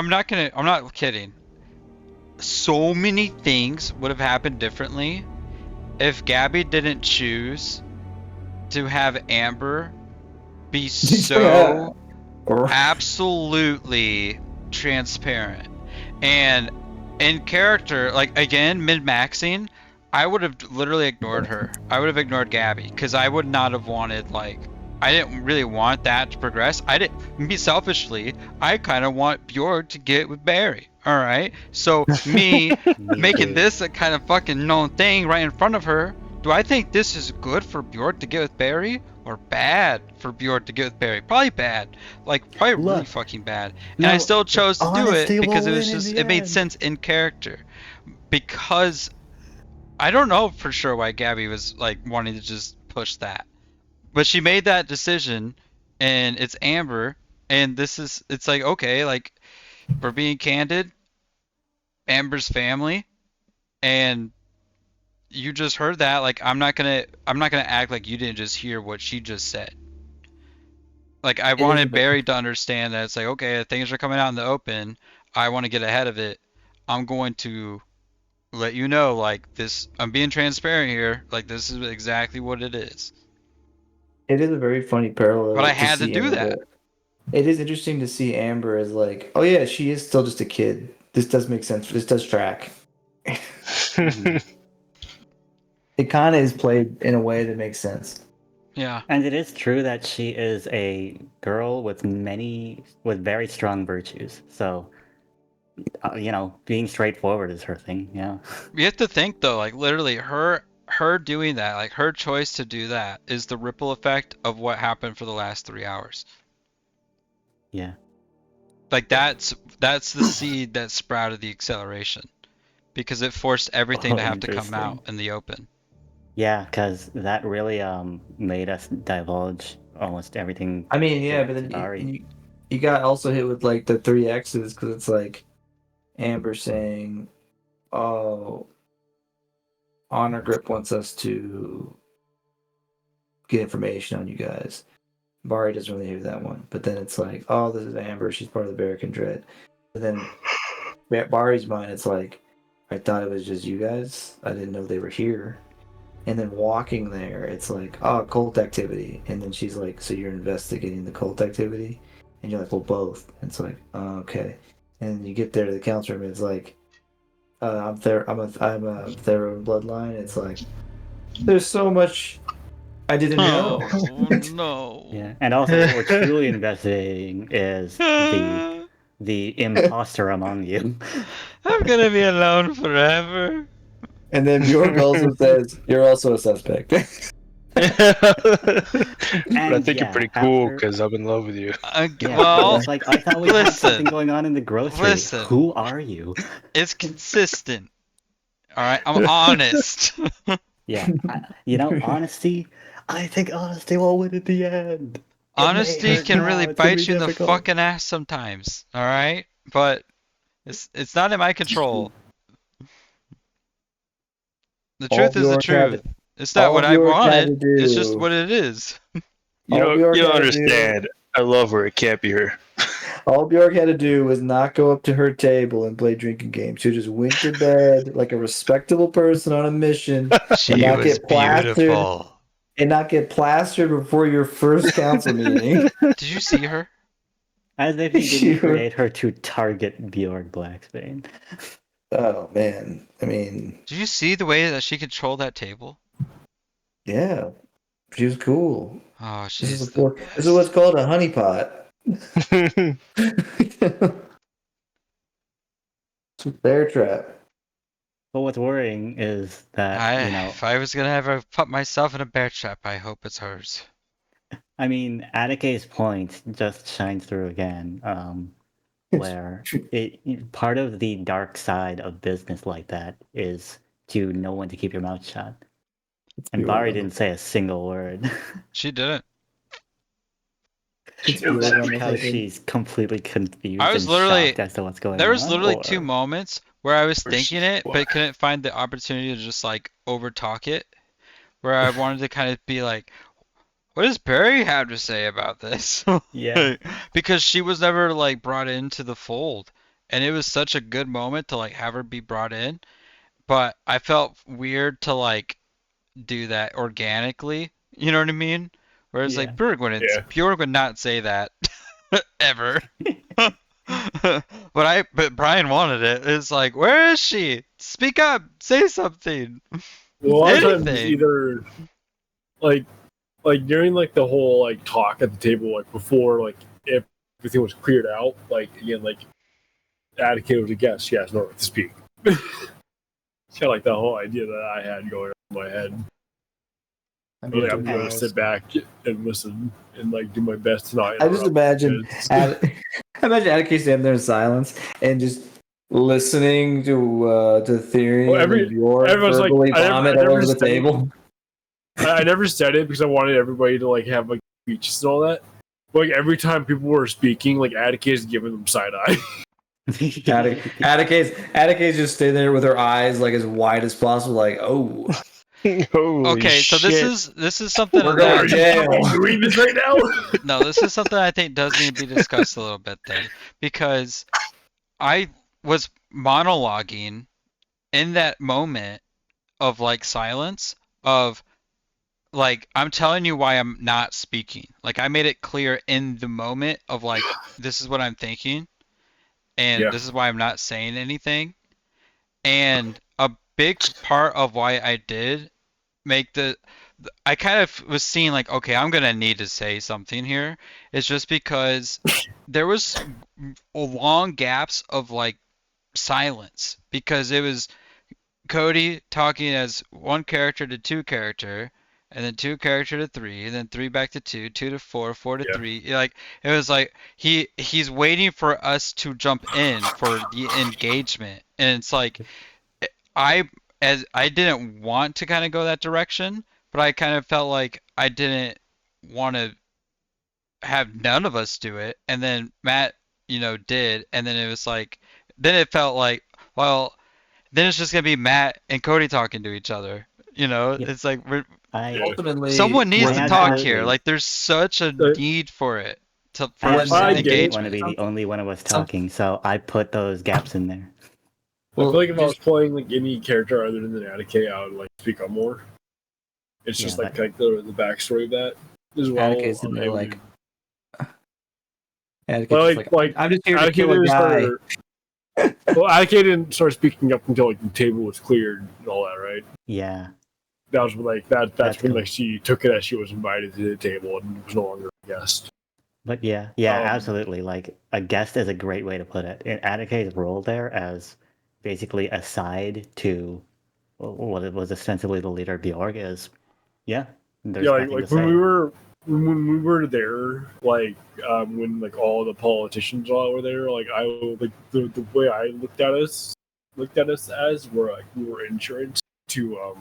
not kidding. So many things would have happened differently if Gabby didn't choose to have Amber be so absolutely transparent. And in character, like, again, mid-maxing, I would have literally ignored her. I would have ignored Gabby, because I would not have wanted, like, I didn't really want that to progress. Selfishly, I kind of want Bjorg to get with Barry. All right. So me making this a kind of fucking known thing right in front of her. Do I think this is good for Bjorg to get with Barry, or bad for Bjorg to get with Barry? Probably bad. Like, probably really fucking bad. And I still chose to do it because it made sense in character. Because I don't know for sure why Gabby was like wanting to just push that. But she made that decision, and it's Amber, and it's like, okay, like, we're being candid, Amber's family, and you just heard that. Like, I'm not gonna act like you didn't just hear what she just said. Like, I wanted Barry to understand that it's like, okay, things are coming out in the open, I want to get ahead of it, I'm going to let you know, like, this, I'm being transparent here, like, this is exactly what it is. It is a very funny parallel. But I had to do that. It is interesting to see Amber as like, oh yeah, she is still just a kid. This does make sense. This does track. It kind of is played in a way that makes sense. Yeah. And it is true that she is a girl with very strong virtues. So, being straightforward is her thing. Yeah. You have to think though, like, literally her doing that, like, her choice to do that is the ripple effect of what happened for the last 3 hours. Yeah. Like, that's the seed that sprouted the acceleration, because it forced everything to have to come out in the open. Yeah, because that really made us divulge almost everything. I mean, yeah, but then you got also hit with like the 3 X's, because it's like Amber saying, "Oh, Honor Grip wants us to get information on you guys." Bari doesn't really hear that one, but then it's like, "Oh, this is Amber. She's part of the Bara'Kin Dred." And then Bari's mind, it's like, "I thought it was just you guys. I didn't know they were here." And then walking there, it's like, "Oh, cult activity." And then she's like, "So you're investigating the cult activity?" And you're like, "Well, both." And it's like, "Oh, okay." And you get there to the council room, and it's like, I'm a Theron bloodline. It's like, there's so much I didn't know. Oh no. Yeah, and also what we're truly investigating is the imposter among you. I'm gonna be alone forever. And then Bjork also says, "You're also a suspect." But I think you're pretty cool because I'm in love with you. Well, it's like, I thought we had something going on in the grocery. Listen, who are you? It's consistent. All right, I'm honest. Yeah, honesty. I think honesty will win at the end. Honesty can really bite you in the fucking ass sometimes. All right, but it's not in my control. The truth is the truth. It's not what I wanted. It's just what it is. You don't understand. I love her. It can't be her. All Bjork had to do was not go up to her table and play drinking games. She just went to bed like a respectable person on a mission. She was beautiful. And not get plastered before your first council meeting. Did you see her? As if he didn't create her to target Bjorg Blacksbane. Oh, man. I mean... Did you see the way that she controlled that table? Yeah. She was cool. Oh, this is what's called a honeypot. It's a bear trap. But what's worrying is that, if I was going to ever put myself in a bear trap, I hope it's hers. I mean, Attica's point just shines through again, where part of the dark side of business like that is you know when to keep your mouth shut. And Bari didn't say a single word. She didn't. Because she's completely confused and shocked as to what's going on. There was literally 2 moments where I was thinking it, but couldn't find the opportunity to just like overtalk it. Where I wanted to kind of be like, what does Barry have to say about this? Yeah. Because she was never like brought into the fold. And it was such a good moment to like have her be brought in. But I felt weird to like do that organically. You know what I mean? Whereas like Bjorg would not say that ever. But Brian wanted it. It's like, where is she? Speak up, say something. Well, a lot of times either like during like the whole like talk at the table, like before like if everything was cleared out, like again like Attica was a guest, she has no right to speak. Kind of like the whole idea that I had going on in my head. I'm going to sit back and listen and like do my best to not. I just imagine Attica standing there in silence and just listening to Theory and Bjorn verbally vomit all over the table. I never said it because I wanted everybody to like have like speeches and all that. But, like every time people were speaking, like Attica is giving them side eye. Attica's just staying there with her eyes like as wide as possible, like okay, so this is something we're going to jail. Doing this right now. No, this is something I think does need to be discussed a little bit then, because I was monologuing in that moment of like silence of like I'm telling you why I'm not speaking. Like I made it clear in the moment of like this is what I'm thinking and this is why I'm not saying anything. And a big part of why I did make I kind of was seeing like, okay, I'm gonna need to say something here. It's just because there was long gaps of like silence because it was Cody talking as one character to two character, and then two character to three, and then three back to two, two to four, four to three. Like it was like he's waiting for us to jump in for the engagement, and it's like I didn't want to kind of go that direction, but I kind of felt like I didn't want to have none of us do it, and then Matt, did, and then it was like, then it felt like, well, then it's just gonna be Matt and Cody talking to each other. It's like ultimately someone needs to talk here. Like there's such a need for it for engagement. I didn't want to be the only one of us talking, so I put those gaps in there. Well, I feel like if I was playing like any character other than Attica, I would like speak up more. It's just like the backstory of that as well. Attica's in there like I'm just here to kill a guy. Well, Attica didn't start speaking up until like the table was cleared and all that, right? Yeah. That was like that's when like she took it as she was invited to the table and was no longer a guest. But yeah, absolutely. Like a guest is a great way to put it. In Attica's role there as basically a side to what it was ostensibly the leader of Bjorg is, like when we were there, like when like all the politicians all were there, like I like the way I looked at us as were like we were insurance to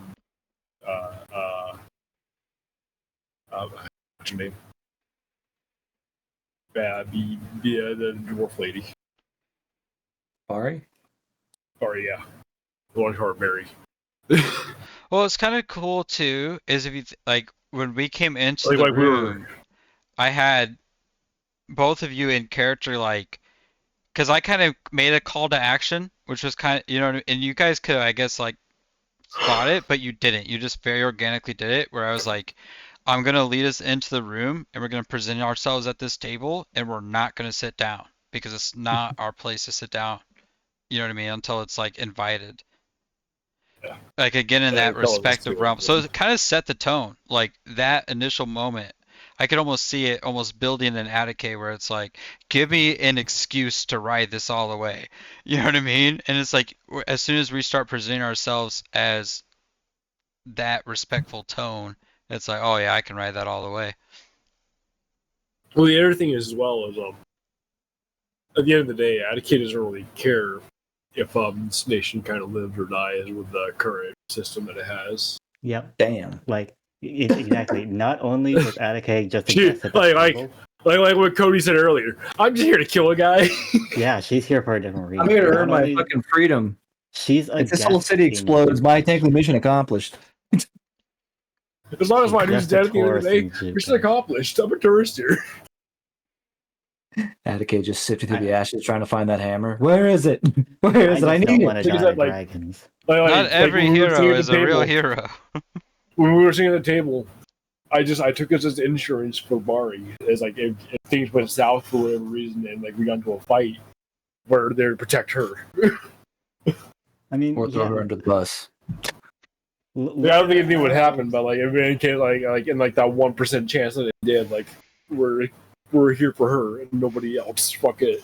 what's her name? The dwarf lady. Bari, yeah. The one called Mary. Well, it's kind of cool too. Is if you like when we came into the room, I had both of you in character, like, because I kind of made a call to action, which was kind of and you guys could, I guess, like, spot it, but you didn't. You just very organically did it. Where I was like, I'm gonna lead us into the room, and we're gonna present ourselves at this table, and we're not gonna sit down because it's not our place to sit down. You know what I mean? Until it's like invited. Yeah. Like again in that respective realm. So it kind of set the tone. Like that initial moment, I could almost see it almost building in Attica where it's like, give me an excuse to ride this all the way. You know what I mean? And it's like as soon as we start presenting ourselves as that respectful tone, it's like, oh yeah, I can ride that all the way. Well, the other thing is as well is at the end of the day, Attica doesn't really care if this nation kind of lives or dies with the current system that it has. Yep. Damn. Like exactly. Not only was Attica just a Dude, like what Cody said earlier. I'm just here to kill a guy. Yeah, she's here for a different reason. I'm here to earn my fucking freedom. She's a if this whole city explodes, my technical mission accomplished. As long as my dude's dead at the end of the day, mission accomplished. I'm a tourist here. Attica just sifting through the ashes trying to find that hammer. Where is it? Where is it? I need it. Dragons. Not every hero is a real hero. When we were sitting at the table, I took this as insurance for Bari. As like if things went south for whatever reason and like we got into a fight, we're there to protect her. I mean, or throw her under the bus. I don't think anything would happen, but like if it came like in like that 1% chance that it did, like we're here for her and nobody else. Fuck it.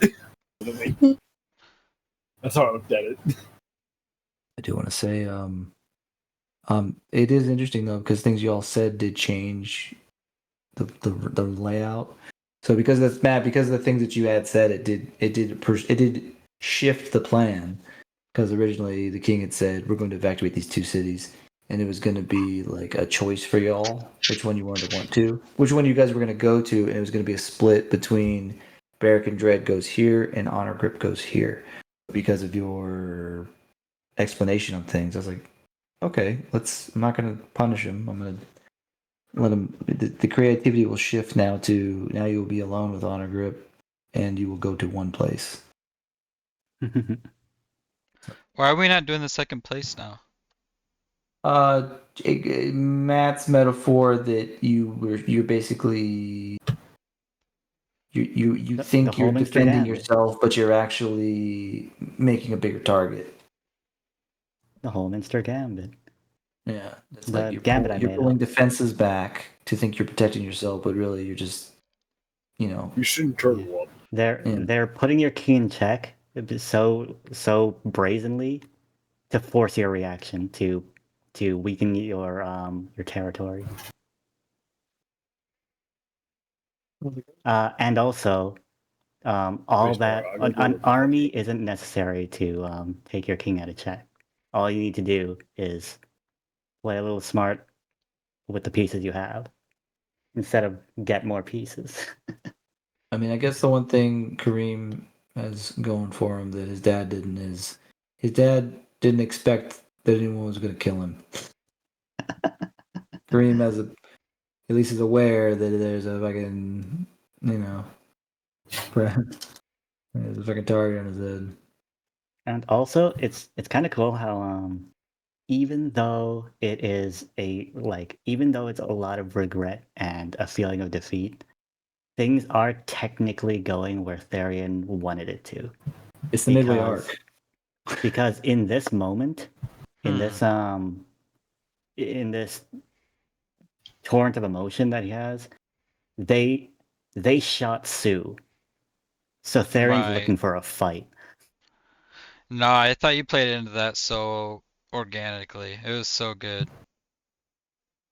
That's how I looked at it. I do want to say, it is interesting though because things you all said did change the layout. So because of the things that you had said, it did shift the plan. Because originally the king had said we're going to evacuate these 2 cities, and it was going to be like a choice for y'all which one you wanted to want to, which one you guys were going to go to, and it was going to be a split between Bara'Kin Dred goes here and Honor Grip goes here. Because of your explanation of things, I was like, okay, I'm not going to punish him. I'm going to let him. The creativity will shift now you will be alone with Honor Grip, and you will go to one place. Why are we not doing the second place now? Matt's metaphor that you're basically you think you're defending yourself, but you're actually making a bigger target. The Holminster Gambit. Yeah, it's like you're pulling defenses back to think you're protecting yourself, but really you're just, you shouldn't turn them up. They're putting your key in check so brazenly to force your reaction to weaken your territory. And also, all that an army isn't necessary to take your king out of check. All you need to do is play a little smart with the pieces you have instead of get more pieces. I mean, I guess the one thing Kareem has going for him that his dad didn't is his dad didn't expect that anyone was going to kill him. Kareem at least is aware that there's a fucking, there's a fucking target on his head. And also, it's kind of cool how even though it's a lot of regret and a feeling of defeat, things are technically going where Therion wanted it to. It's the midway arc. Because in this moment, in this torrent of emotion that he has, they shot Sue. So Therion's looking for a fight. No, I thought you played into that so organically. It was so good.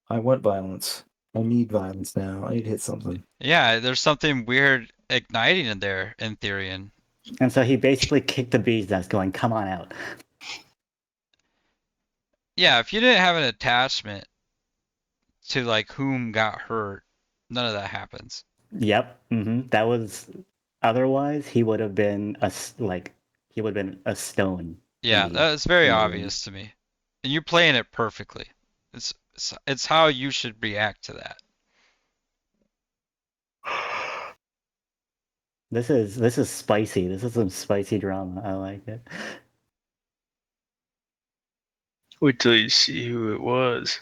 I want violence. I need violence now. I need to hit something. Yeah, there's something weird igniting in there in Therion. And so he basically kicked the bee's nest going, come on out. Yeah, if you didn't have an attachment to like whom got hurt, none of that happens. Yep. That was otherwise he would have been a stone. Yeah, that's very obvious to me. And you're playing it perfectly. It's how you should react to that. This is spicy. This is some spicy drama. I like it. Wait till you see who it was.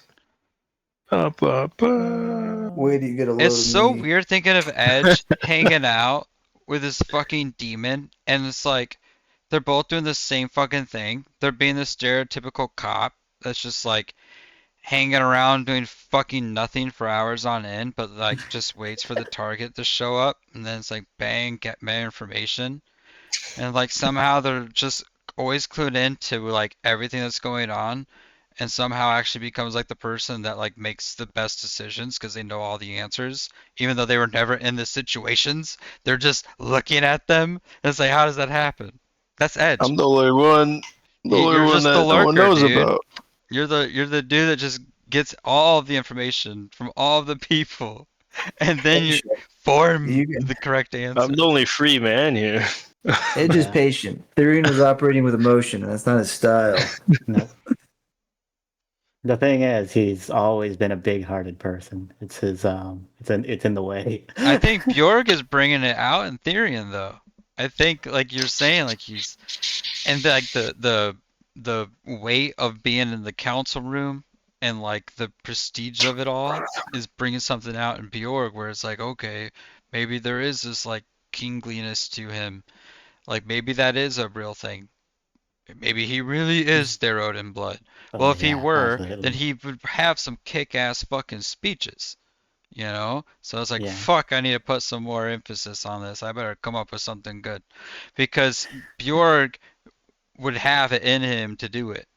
Wait till you get a load It's of so me. weird thinking of Edge hanging out with this fucking demon, and it's like they're both doing the same fucking thing. They're being the stereotypical cop that's just like hanging around doing fucking nothing for hours on end, but like just waits for the target to show up, and then it's like bang, get more information, and like somehow they're just always clued into like everything that's going on, and somehow actually becomes like the person that like makes the best decisions because they know all the answers, even though they were never in the situations. They're just looking at them and it's like, how does that happen? That's Edge. I'm the only one. The only one that no one knows about. You're the dude that just gets all of the information from all of the people, and then you form the correct answer. I'm the only free man here. Edge is patient. Therian was operating with emotion, and that's not his style. No. The thing is, he's always been a big-hearted person. It's his it's in the way. I think Bjorg is bringing it out in Therian though. I think like you're saying, like he's and like the weight of being in the council room and like the prestige of it all is bringing something out in Bjorg where it's like, okay, maybe there is this like kingliness to him. Like maybe that is a real thing. Maybe he really is Theroid in blood. Well, if he were, then he would have some kick-ass fucking speeches, you know? So it's like, fuck, I need to put some more emphasis on this. I better come up with something good. Because Bjorg would have it in him to do it.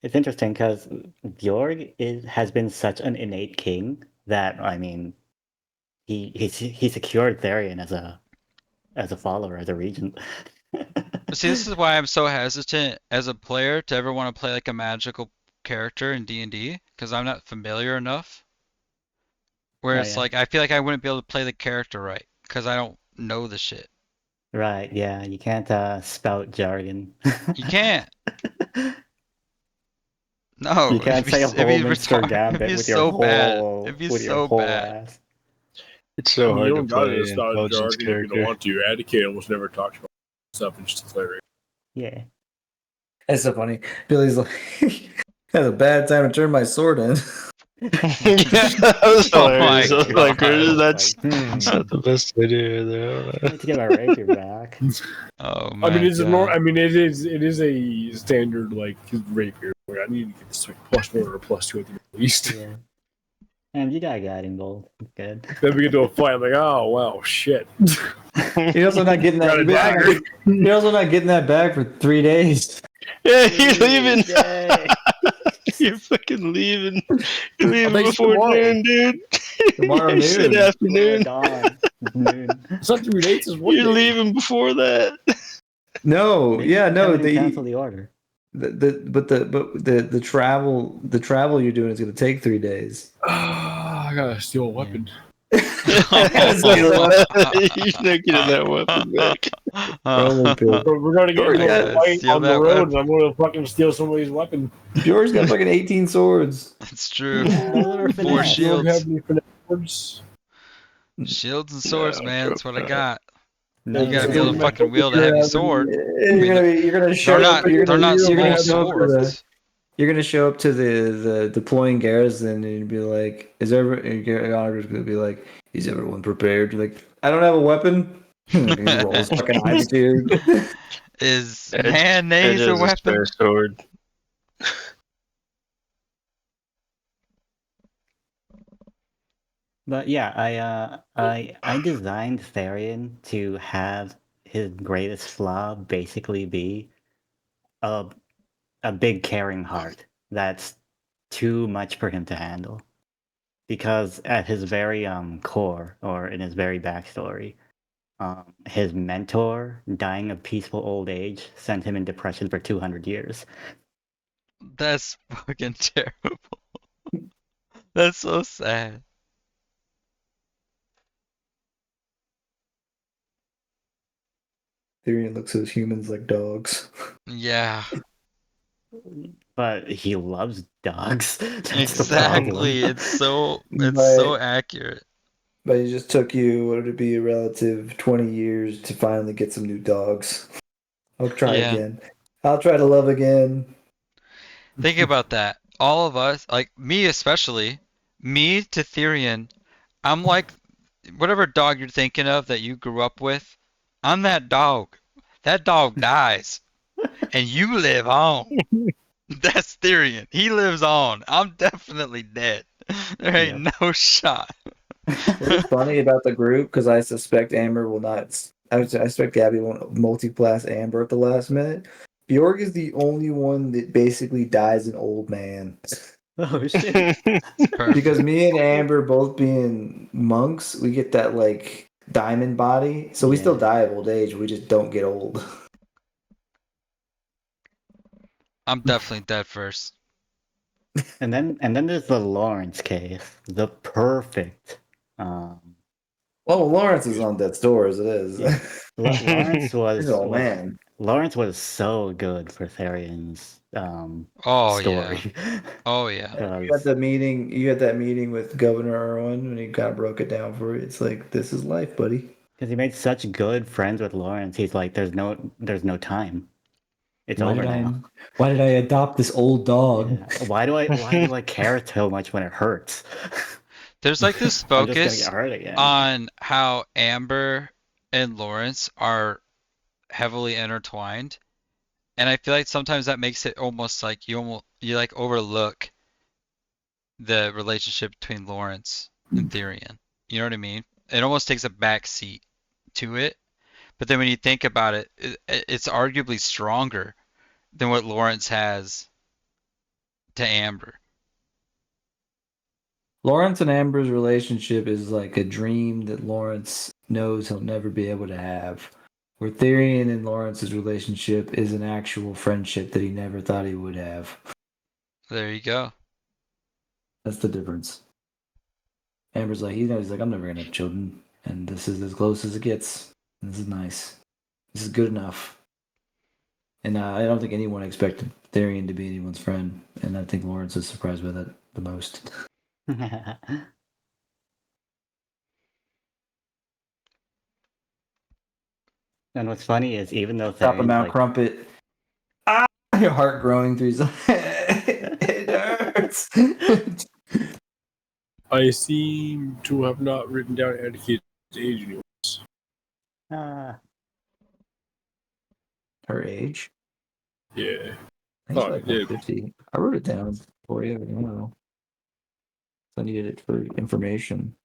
It's interesting because Bjorg has been such an innate king that, I mean, he secured Therian as a follower, as a regent. See, this is why I'm so hesitant as a player to ever want to play like a magical character in D&D, because I'm not familiar enough. Where it's like, I feel like I wouldn't be able to play the character right, because I don't know the shit. Right, yeah, you can't spout jargon. You can't. No. You can't say a whole Minster Gambit with your whole It'd be so bad. Ass. It's so hard to play in Intelligence character. You don't want to. Advocate almost never talks about stuff and just declare it. Yeah. That's so funny. Billy's like, had a bad time to turn my sword in. Yeah, that was hilarious. I was like, that's not the best idea though. I need to get my rapier back. Oh my I mean, it's God. it is a standard like rapier. Where I need to get this like +1 or +2 at the least. Yeah. And you got guiding bolt. Good. Then we get to a fight. I'm like, oh wow, shit. You're also not getting that back. You're also not getting that back for 3 days. Yeah, you're leaving. You're fucking leaving. You're leaving before noon, dude. Tomorrow noon. Said afternoon. Noon. It's not 3 days. It's 1 You're day. leaving before that. No, yeah, no. Cancel the order. The travel you're doing is going to take 3 days. I gotta steal a weapon. You're not getting that weapon back. We're gonna get into a fight on the road, and I'm gonna fucking steal somebody's weapon. Bjorg's got fucking 18 swords. That's true. 4 shields. Shields and swords, man. That's what I got. No, you gotta be able to fucking wield a heavy sword. You're gonna show up. They're not small swords. You're gonna show up to the deploying garrison and you'd be like, "Is Honor's gonna be like, is everyone prepared?" You're like, "I don't have a weapon." He rolls fucking eyes, dude. Is mayonnaise a weapon? Sword. But yeah, I designed Therian to have his greatest flaw basically be a big caring heart that's too much for him to handle. Because at his very core, or in his very backstory, his mentor dying of peaceful old age sent him in depression for 200 years. That's fucking terrible. That's so sad. Therian looks at humans like dogs. Yeah. But he loves dogs. Exactly. It's so accurate. But it just took you, what would it be, a relative 20 years to finally get some new dogs. I'll try again. I'll try to love again. Think about that. All of us, like me especially, me to Therian, I'm like whatever dog you're thinking of that you grew up with, I'm that dog. That dog dies. And you live on. That's Therian. He lives on. I'm definitely dead. There ain't no shot. What's funny about the group, because I suspect Amber will not. I suspect Gabby won't multi-class Amber at the last minute. Bjorg is the only one that basically dies an old man. Oh shit! Because me and Amber both being monks, we get that like diamond body, so we still die of old age. We just don't get old. I'm definitely dead first. And then there's the Lawrence case, the perfect. Well, Lawrence is on death's door as it is. Yeah. Lawrence man. Lawrence was so good for Therion's story. Yeah. Oh yeah. You had that meeting. You had that meeting with Governor Irwin when he kind of broke it down for you. It's like, this is life, buddy. Because he made such good friends with Lawrence. He's like, there's no time. It's over now. Why did I adopt this old dog? Yeah. Why do I care so much when it hurts? There's like this focus on how Amber and Lawrence are heavily intertwined, and I feel like sometimes that makes it almost like you like overlook the relationship between Lawrence and Therion. You know what I mean? It almost takes a back seat to it. But then when you think about it, it's arguably stronger than what Lawrence has to Amber. Lawrence and Amber's relationship is like a dream that Lawrence knows he'll never be able to have. Where Therion and Lawrence's relationship is an actual friendship that he never thought he would have. There you go. That's the difference. Amber's like, he's like, I'm never going to have children. And this is as close as it gets. This is nice. This is good enough. And I don't think anyone expected Therion to be anyone's friend. And I think Lawrence is surprised by that the most. And what's funny is even though Top of Mount Crumpet. Your heart growing through his it hurts. I seem to have not written down Etiquette's age anymore. Her age? Yeah. I think like 50. I wrote it down for you. I don't know. I needed it for information.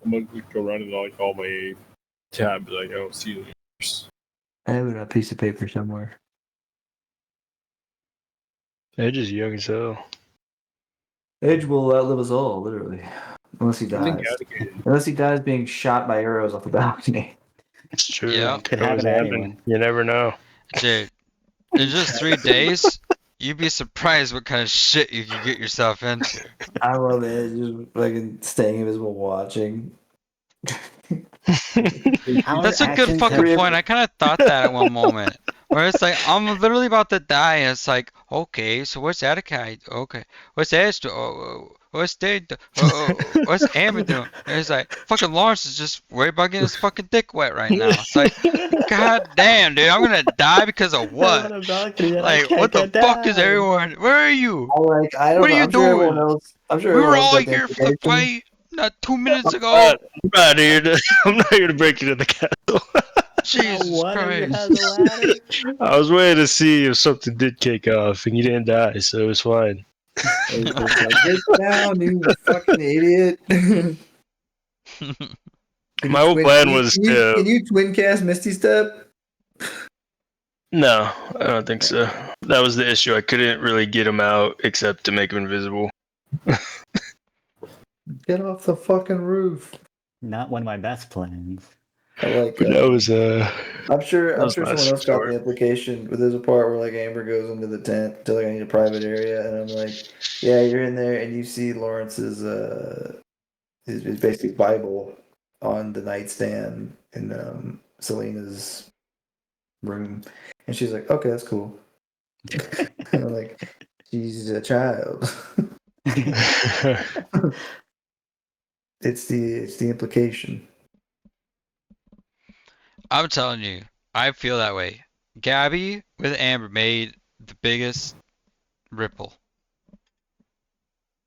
I'm gonna go running like all my tabs. Like I don't see the numbers. I have it on a piece of paper somewhere. Edge is young as hell. Edge will outlive us all, literally. Unless he dies. Unless he dies being shot by arrows off the balcony. It's true. Yeah. Could happen. You never know. Dude, in just 3 days, you'd be surprised what kind of shit you can get yourself into. I love it. Just fucking staying invisible watching. That's a good fucking point. I kind of thought that at one moment. Where it's like, I'm literally about to die, and it's like, okay, so what's Attica? Okay. What's Ash doing? Oh, what's Dred? What's Amber doing? And it's like, fucking Lawrence is just worried about getting his fucking dick wet right now. It's like, god damn, dude, I'm gonna die because of what? Like, what the fuck is everyone? Where are you? What are you doing? I'm sure we were all here for the fight not 2 minutes ago. Nah, dude, I'm not here to break into the castle. Jesus Christ. I was waiting to see if something did kick off, and you didn't die, so it was fine. Get down, you fucking idiot. My whole plan was to... Can you twin cast Misty Step? No, I don't think so. That was the issue. I couldn't really get him out except to make him invisible. Get off the fucking roof. Not one of my best plans. That was I'm sure someone else got the implication, but there's a part where like Amber goes into the tent to like, I need a private area, and I'm like, yeah, you're in there, and you see Lawrence's his basically Bible on the nightstand in Selena's room, and she's like, okay, that's cool. And I'm like, she's a child. It's the implication. I'm telling you, I feel that way. Gabby with Amber made the biggest ripple.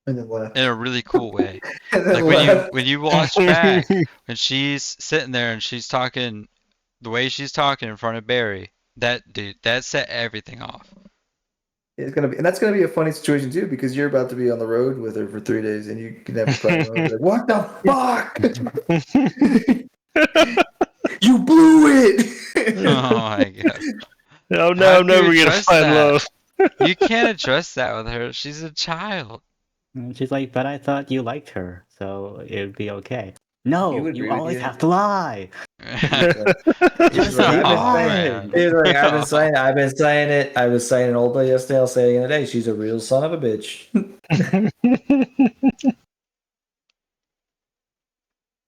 And then left. In a really cool way. Like when you watch back, when she's sitting there and she's talking, the way she's talking in front of Barry, that set everything off. It's gonna be, and that's gonna be a funny situation too, because you're about to be on the road with her for 3 days, and you can have a problem. Like, what the fuck? You blew it! Oh my god. No, I'm never gonna find love. You can't address that with her. She's a child. And she's like, but I thought you liked her, so it would be okay. No, you always have to lie. Just Oh, lying. man. He's like, I've been saying it. I was saying it all day yesterday. I'll say it again today. She's a real son of a bitch.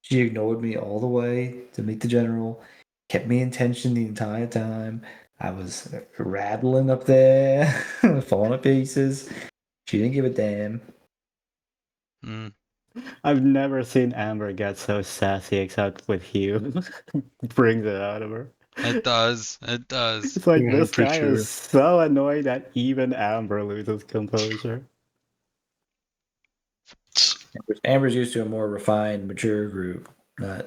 She ignored me all the way to meet the general. Kept me in tension the entire time. I was rattling up there, falling to pieces. She didn't give a damn. Mm. I've never seen Amber get so sassy except with Hugh. Brings it out of her. It does. It does. It's like Yeah, this for guy sure. is so annoying that even Amber loses composure. Amber's used to a more refined, mature group, not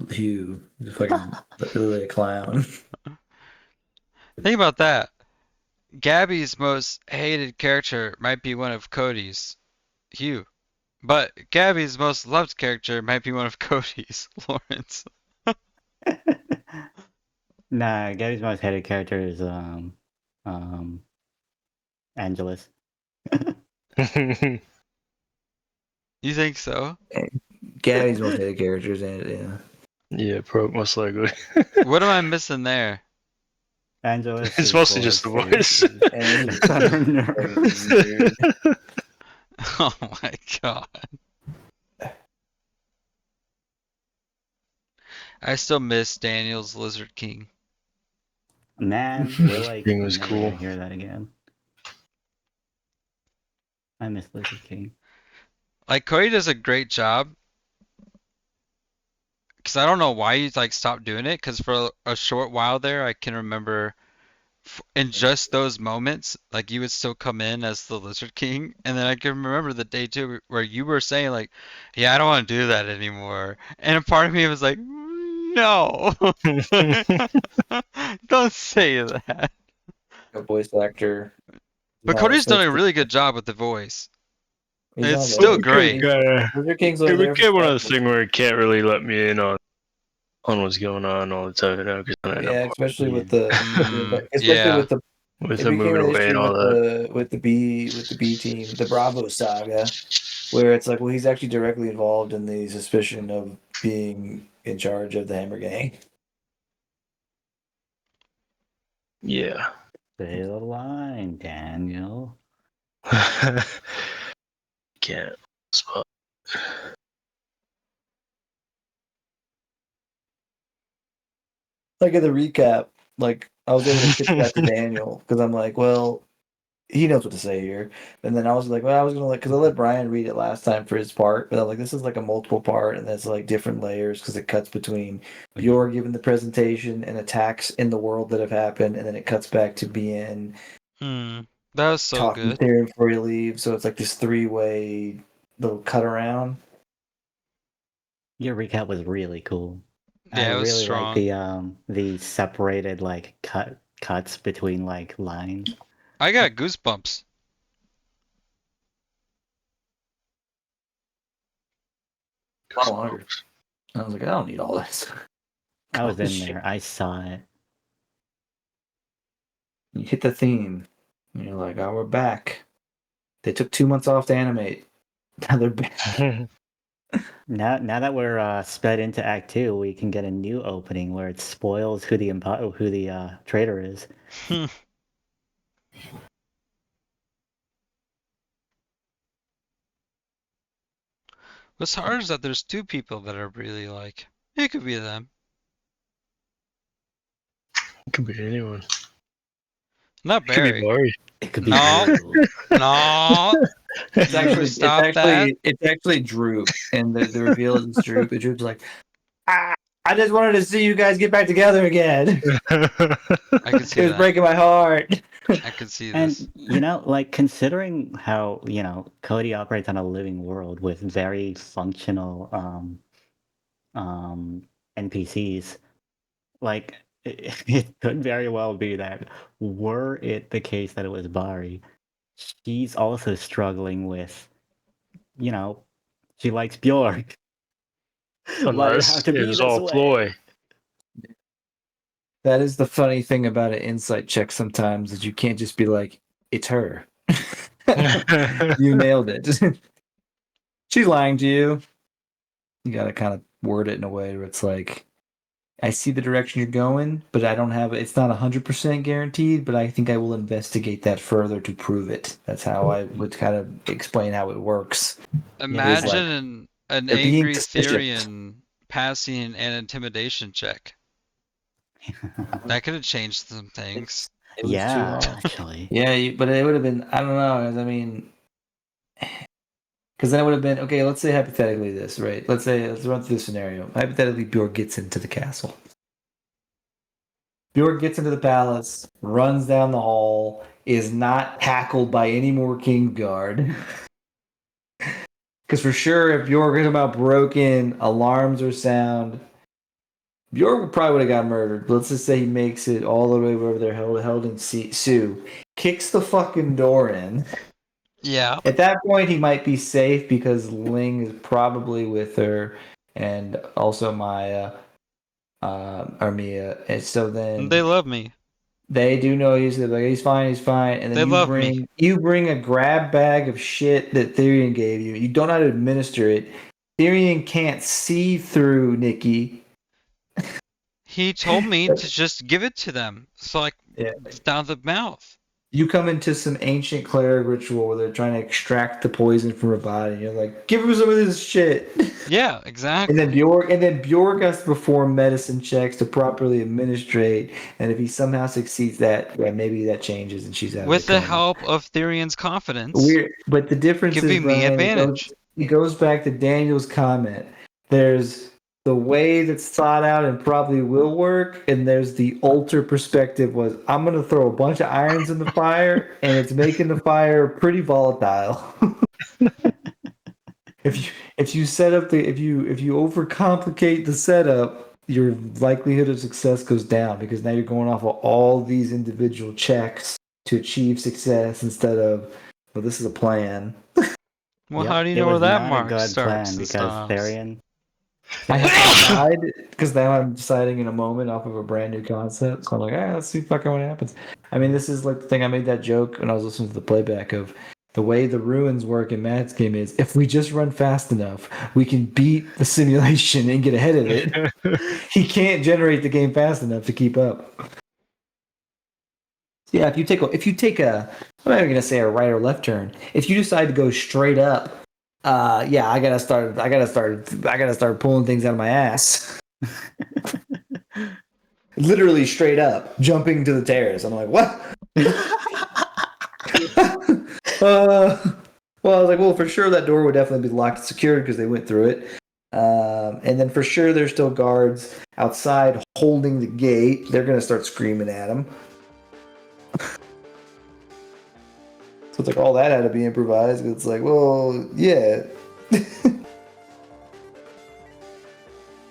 Hugh. He's fucking literally a clown. Think about that. Gabby's most hated character might be one of Cody's, Hugh. But Gabby's most loved character might be one of Cody's, Lawrence. Nah, Gabby's most hated character is Angelus. You think so? Gabby's most hated characters, and yeah. Yeah, most likely. What am I missing there? Angelus. It's mostly just the voice. Oh my god. I still miss Daniel's Lizard King. Man, we're like King was never cool. gonna hear that again. I miss Lizard King. Like Cody does a great job. Cause I don't know why he like stopped doing it. Cause for a short while there, I can remember in just those moments, like you would still come in as the Lizard King, and then I can remember the day too where you were saying like, "Yeah, I don't want to do that anymore," and a part of me was like, "No, don't say that." A voice actor. But No, Cody's so done a it's- really good job with the voice. he's It's on still Lizard great. King. Lizard King's over It there became for one of those special. things where it can't really let me in on what's going on all the time, you know, because I Yeah, especially with Yeah. the Yeah. with the with it them became moving an away issue and all that. with the B team, the Bravo saga, where it's like, well, he's actually directly involved in the suspicion of being in charge of the Hammer Gang. Yeah. Say the line, Daniel. Can't spot. Like in the recap, like I was able to pitch that to Daniel because I'm like, well, he knows what to say here. And then I was like, well, I was gonna because I let Brian read it last time for his part, but I'm like, this is like a multiple part, and there's like different layers because it cuts between Baor giving the presentation and attacks in the world that have happened, and then it cuts back to Bien That was so talking good. to him before he leaves. So it's like this 3-way little cut around. Your recap was really cool. Yeah, I it was really strong. like the separated like cuts between like lines. I got goosebumps. I was like, I don't need all this. I was Oh, in shit. there. I saw it. You hit the theme, and you're like, oh, we're back. They took 2 months off to animate. Now they're back. Now that we're sped into Act 2, we can get a new opening where it spoils who the traitor is. What's hard is that there's two people that are really like, it could be them. It could be anyone. Not It could be Barry. Barry. It could be No. you. No. It's actually, Stop that. it's actually Droop, and the reveal is it's Droop. And Droop's like, I just wanted to see you guys get back together again. I can see It was that. breaking my heart. I can see this. And you know, like considering how Cody operates on a living world with very functional NPCs, like it could very well be that were it the case that it was Bari, she's also struggling with, she likes Bjork. Why does it have Unless to be it was this all way? ploy. That is the funny thing about an insight check sometimes, is you can't just be like, it's her. You nailed it. She's lying to you. You gotta kind of word it in a way where it's like, I see the direction you're going, but I don't have it's not 100% guaranteed, but I think I will investigate that further to prove it. That's how I would kind of explain how it works. Imagine an angry suspicious. Therian passing an intimidation check. That could have changed some things. Yeah, actually. Yeah, but it would have been, I don't know, 'cause I mean, because then it would have been, okay, let's say hypothetically this, right? Let's run through the scenario. Hypothetically, Bjork gets into the castle. Bjork gets into the palace, runs down the hall, is not tackled by any more Kingsguard. Because for sure, if Bjork is about broken, alarms are sound, Bjork probably would have got murdered. Let's just say he makes it all the way over there, held in Sue, kicks the fucking door in. Yeah. At that point, he might be safe because Ling is probably with her, and also Maya, Armia. And so then they love me. They do know he's fine, and then you bring a grab bag of shit that Therian gave you. You don't know how to administer it. Therian can't see through Nikki. He told me to just give it to them, so it's down the mouth. You come into some ancient cleric ritual where they're trying to extract the poison from her body, and you're like, give her some of this shit. Yeah, exactly. And then Bjork has to perform medicine checks to properly administrate, and if he somehow succeeds that, maybe that changes and she's out. With the help of Therian's confidence. But the difference is giving me advantage. It goes back to Daniel's comment. There's the way that's thought out and probably will work, and there's the alter perspective was I'm gonna throw a bunch of irons in the fire and it's making the fire pretty volatile. if you set up if you overcomplicate the setup, your likelihood of success goes down because now you're going off of all these individual checks to achieve success instead of, well, this is a plan. Well, how do you know where that mark starts? Because Therian. I have to decide because now I'm deciding in a moment off of a brand new concept. So I'm like, let's see fucking what happens. I mean, this is like the thing I made that joke when I was listening to the playback of the way the ruins work in Matt's game is if we just run fast enough, we can beat the simulation and get ahead of it. He can't generate the game fast enough to keep up. Yeah, if you take a, I'm not even gonna say a right or left turn. If you decide to go straight up, I gotta start pulling things out of my ass. Literally straight up, jumping to the terrace. I'm like, what? Well, I was like, well, for sure that door would definitely be locked and secured because they went through it. And then for sure there's still guards outside holding the gate. They're gonna start screaming at him. So it's like all that had to be improvised. It's like, well, yeah.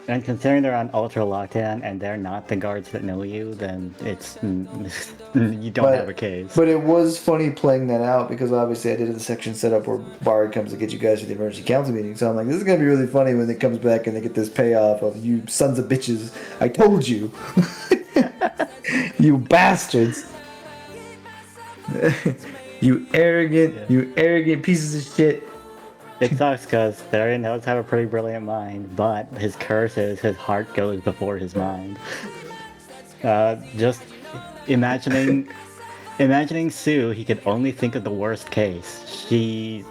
And considering they're on ultra lockdown and they're not the guards that know you, then it's you don't have a case. But it was funny playing that out because obviously I did the section setup where Bard comes to get you guys to the emergency council meeting. So I'm like, this is gonna be really funny when it comes back and they get this payoff of you sons of bitches. I told you, you bastards. You arrogant pieces of shit. It sucks because Therian does have a pretty brilliant mind, but his curse is his heart goes before his mind. Just imagining Sue, he could only think of the worst case. She's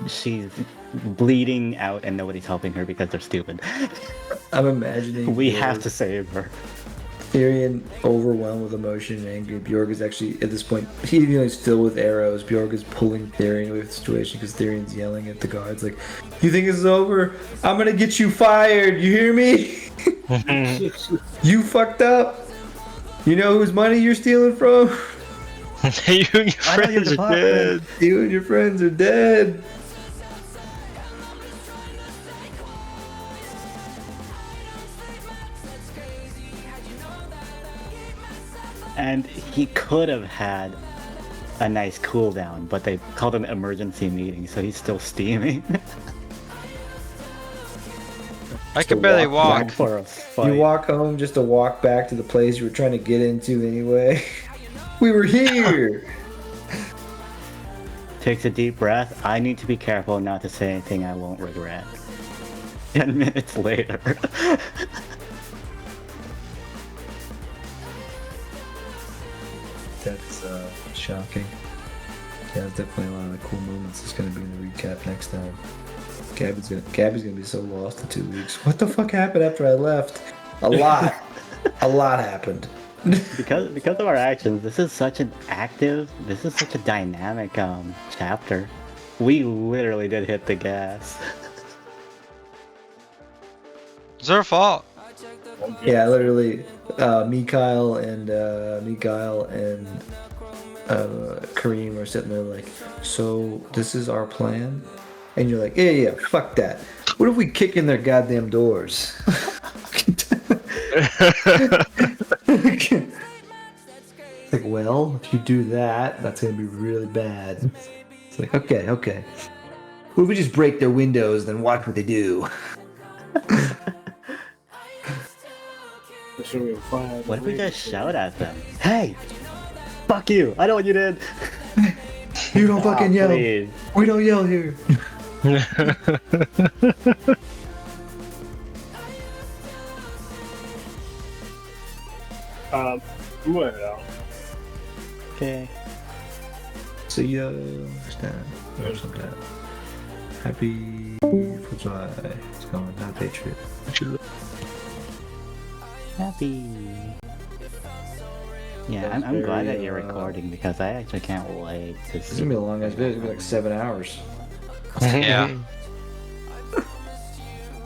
bleeding out and nobody's helping her because they're stupid. I'm imagining we have to save her. Therian, overwhelmed with emotion and angry. Bjorg is actually, at this point, he's filled with arrows. Bjorg is pulling Therian away from the situation because Therian's yelling at the guards like, you think this is over? I'm gonna get you fired, you hear me? You fucked up. You know whose money you're stealing from? You and your friends are dead. You and your friends are dead. And he could have had a nice cooldown, but they called him emergency meeting, so he's still steaming. I can barely walk. You walk home just to walk back to the place you were trying to get into anyway. We were here! Takes a deep breath. I need to be careful not to say anything I won't regret. 10 minutes later. That's shocking. Yeah, there's definitely a lot of cool moments that's gonna be in the recap next time. Gabby's gonna be so lost in 2 weeks. What the fuck happened after I left? A lot. A lot happened. because of our actions, this is such a dynamic chapter. We literally did hit the gas. It's our fault. Yeah, literally, Mikhail and Kareem are sitting there like, so this is our plan? And you're like, yeah, fuck that. What if we kick in their goddamn doors? It's like, well, if you do that, that's gonna be really bad. It's like, okay. What if we just break their windows, then watch what they do? What if we just shout at them? Hey! Fuck you! I know what you did! You don't fucking yell! Please. We don't yell here! I'm going to head out. Okay. See ya. Happy 4th of July. It's going, not Patriot. Happy. Yeah, I'm glad that you're recording because I actually can't wait to see. This is gonna be a long ass video. It's gonna be like 7 hours. Yeah.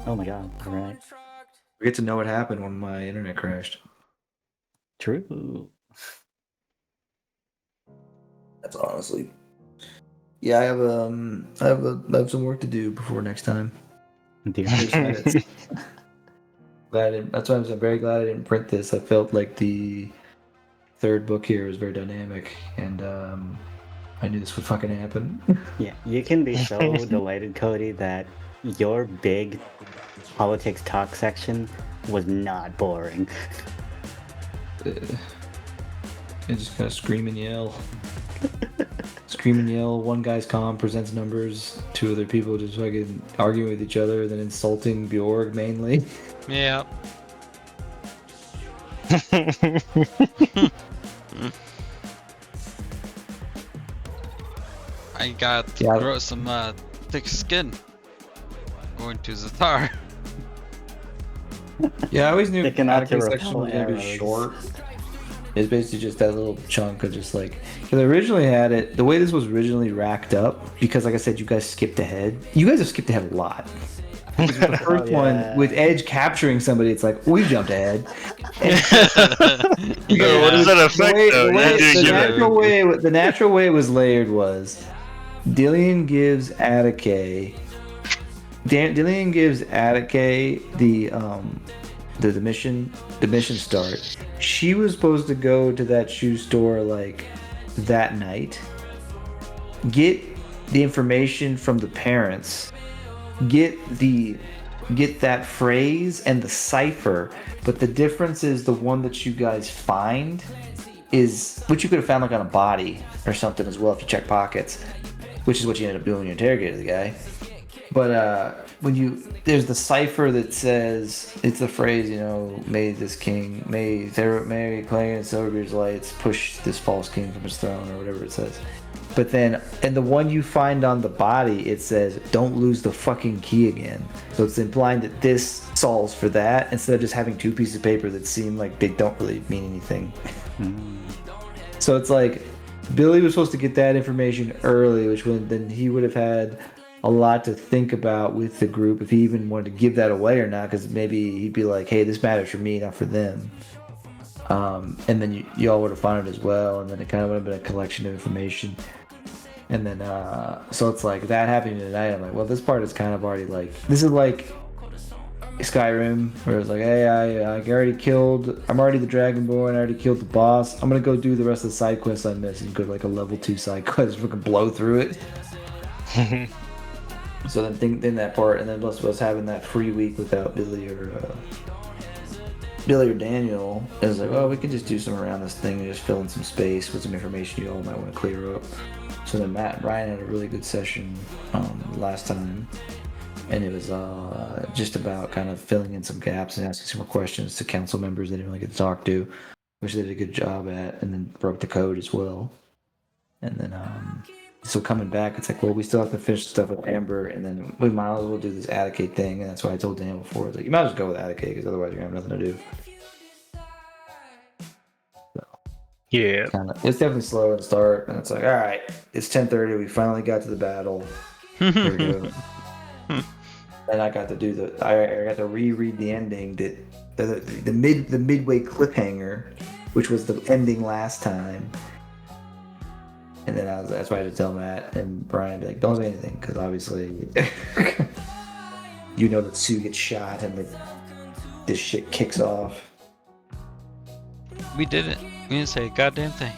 Oh my god, alright. We get to know what happened when my internet crashed. True. That's honestly. Yeah, I have some work to do before next time. Dear. That's why I'm very glad I didn't print this. I felt like the third book here was very dynamic, and I knew this would fucking happen. Yeah, you can be so delighted, Cody, that your big politics talk section was not boring. And just kind of scream and yell. Scream and yell. One guy's calm, presents numbers. 2 other people just fucking arguing with each other, then insulting Bjorg mainly. Yeah. I got to grow some thick skin. Going to Zatar. Yeah, I always knew Sticking out Atticus to section was gonna be arrows. short. It's basically just that little chunk of just like, because I originally had it, the way this was originally racked up, because like I said, you guys skipped ahead. You guys have skipped ahead a lot. The first one with Edge capturing somebody, it's like we jumped ahead. Yeah, what does that affect though? The natural way it was layered was Dillian gives Atticus the mission start. She was supposed to go to that shoe store like that night, get the information from the parents, get that phrase and the cipher, but the difference is the one that you guys find is what you could have found like on a body or something as well if you check pockets, which is what you ended up doing when you interrogated the guy. But there's the cipher that says, it's the phrase, may this king, may Clay and Silverbeard's lights push this false king from his throne, or whatever it says. But then, and the one you find on the body, it says, don't lose the fucking key again. So it's implying that this solves for that, instead of just having 2 pieces of paper that seem like they don't really mean anything. So it's like, Billy was supposed to get that information early, which then he would have had a lot to think about with the group if he even wanted to give that away or not, because maybe he'd be like, hey, this matters for me, not for them. And then you all would have found it as well, and then it kind of would have been a collection of information. And then, so it's like that happening tonight. I'm like, well, this part is kind of already like, this is like Skyrim, where it's like, hey, I'm already the Dragonborn, I already killed the boss. I'm gonna go do the rest of the side quests I missed, and go to like a level 2 side quest, fucking blow through it. So then that part, and then plus was having that free week without Billy or Daniel, it was like, well, we can just do some around this thing and just fill in some space with some information you all might want to clear up. So then Matt and Brian had a really good session last time. and it was just about kind of filling in some gaps and asking some more questions to council members they didn't really get to talk to, which they did a good job at, and then broke the code as well. And then so coming back, it's like, well, we still have to finish stuff with Amber, and then we might as well do this Atticate thing, and that's why I told Daniel before, like, you might as well go with Atticate, because otherwise you're gonna have nothing to do. Yeah. It's definitely slow to start, and it's like, all right, it's 10:30. We finally got to the battle. Here we go. And I got to do I got to reread the ending, the midway cliffhanger, which was the ending last time. And then that's why I had to tell Matt and Brian, like, don't say anything, because obviously, you know that Sue gets shot and this shit kicks off. We didn't. We didn't say a goddamn thing.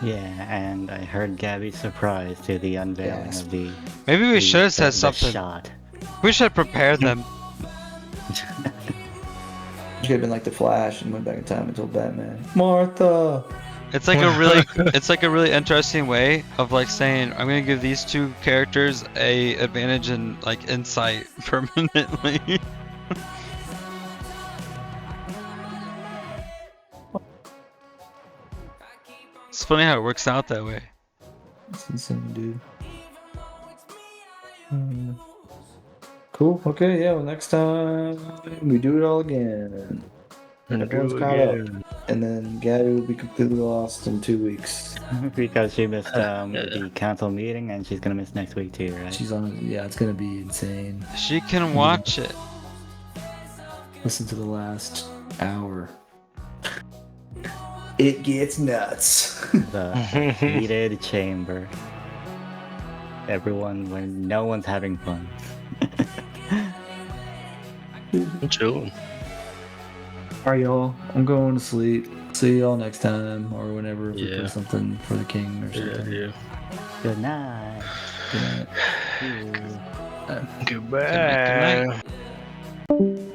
Yeah, and I heard Gabby's surprise to the unveiling of the. Maybe we should have said something. Shot. We should have prepared them. You could have been like the Flash and went back in time and told Batman, Martha. It's like a really interesting way of like saying I'm gonna give these two characters a advantage in like insight permanently. It's funny how it works out that way. It's insane, dude. Cool. Okay. Yeah. Well, next time we do it all again. Everyone's caught up, and then Gabby will be completely lost in 2 weeks because she missed the council meeting, and she's gonna miss next week too, right? She's on. Yeah, it's gonna be insane. She can watch it. Listen to the last hour. It gets nuts. The heated chamber. Everyone, when no one's having fun. I'm chilling. Alright, y'all. I'm going to sleep. See y'all next time, or whenever we put something for the king or something. Yeah. Good night. Good night. Goodbye. Good night.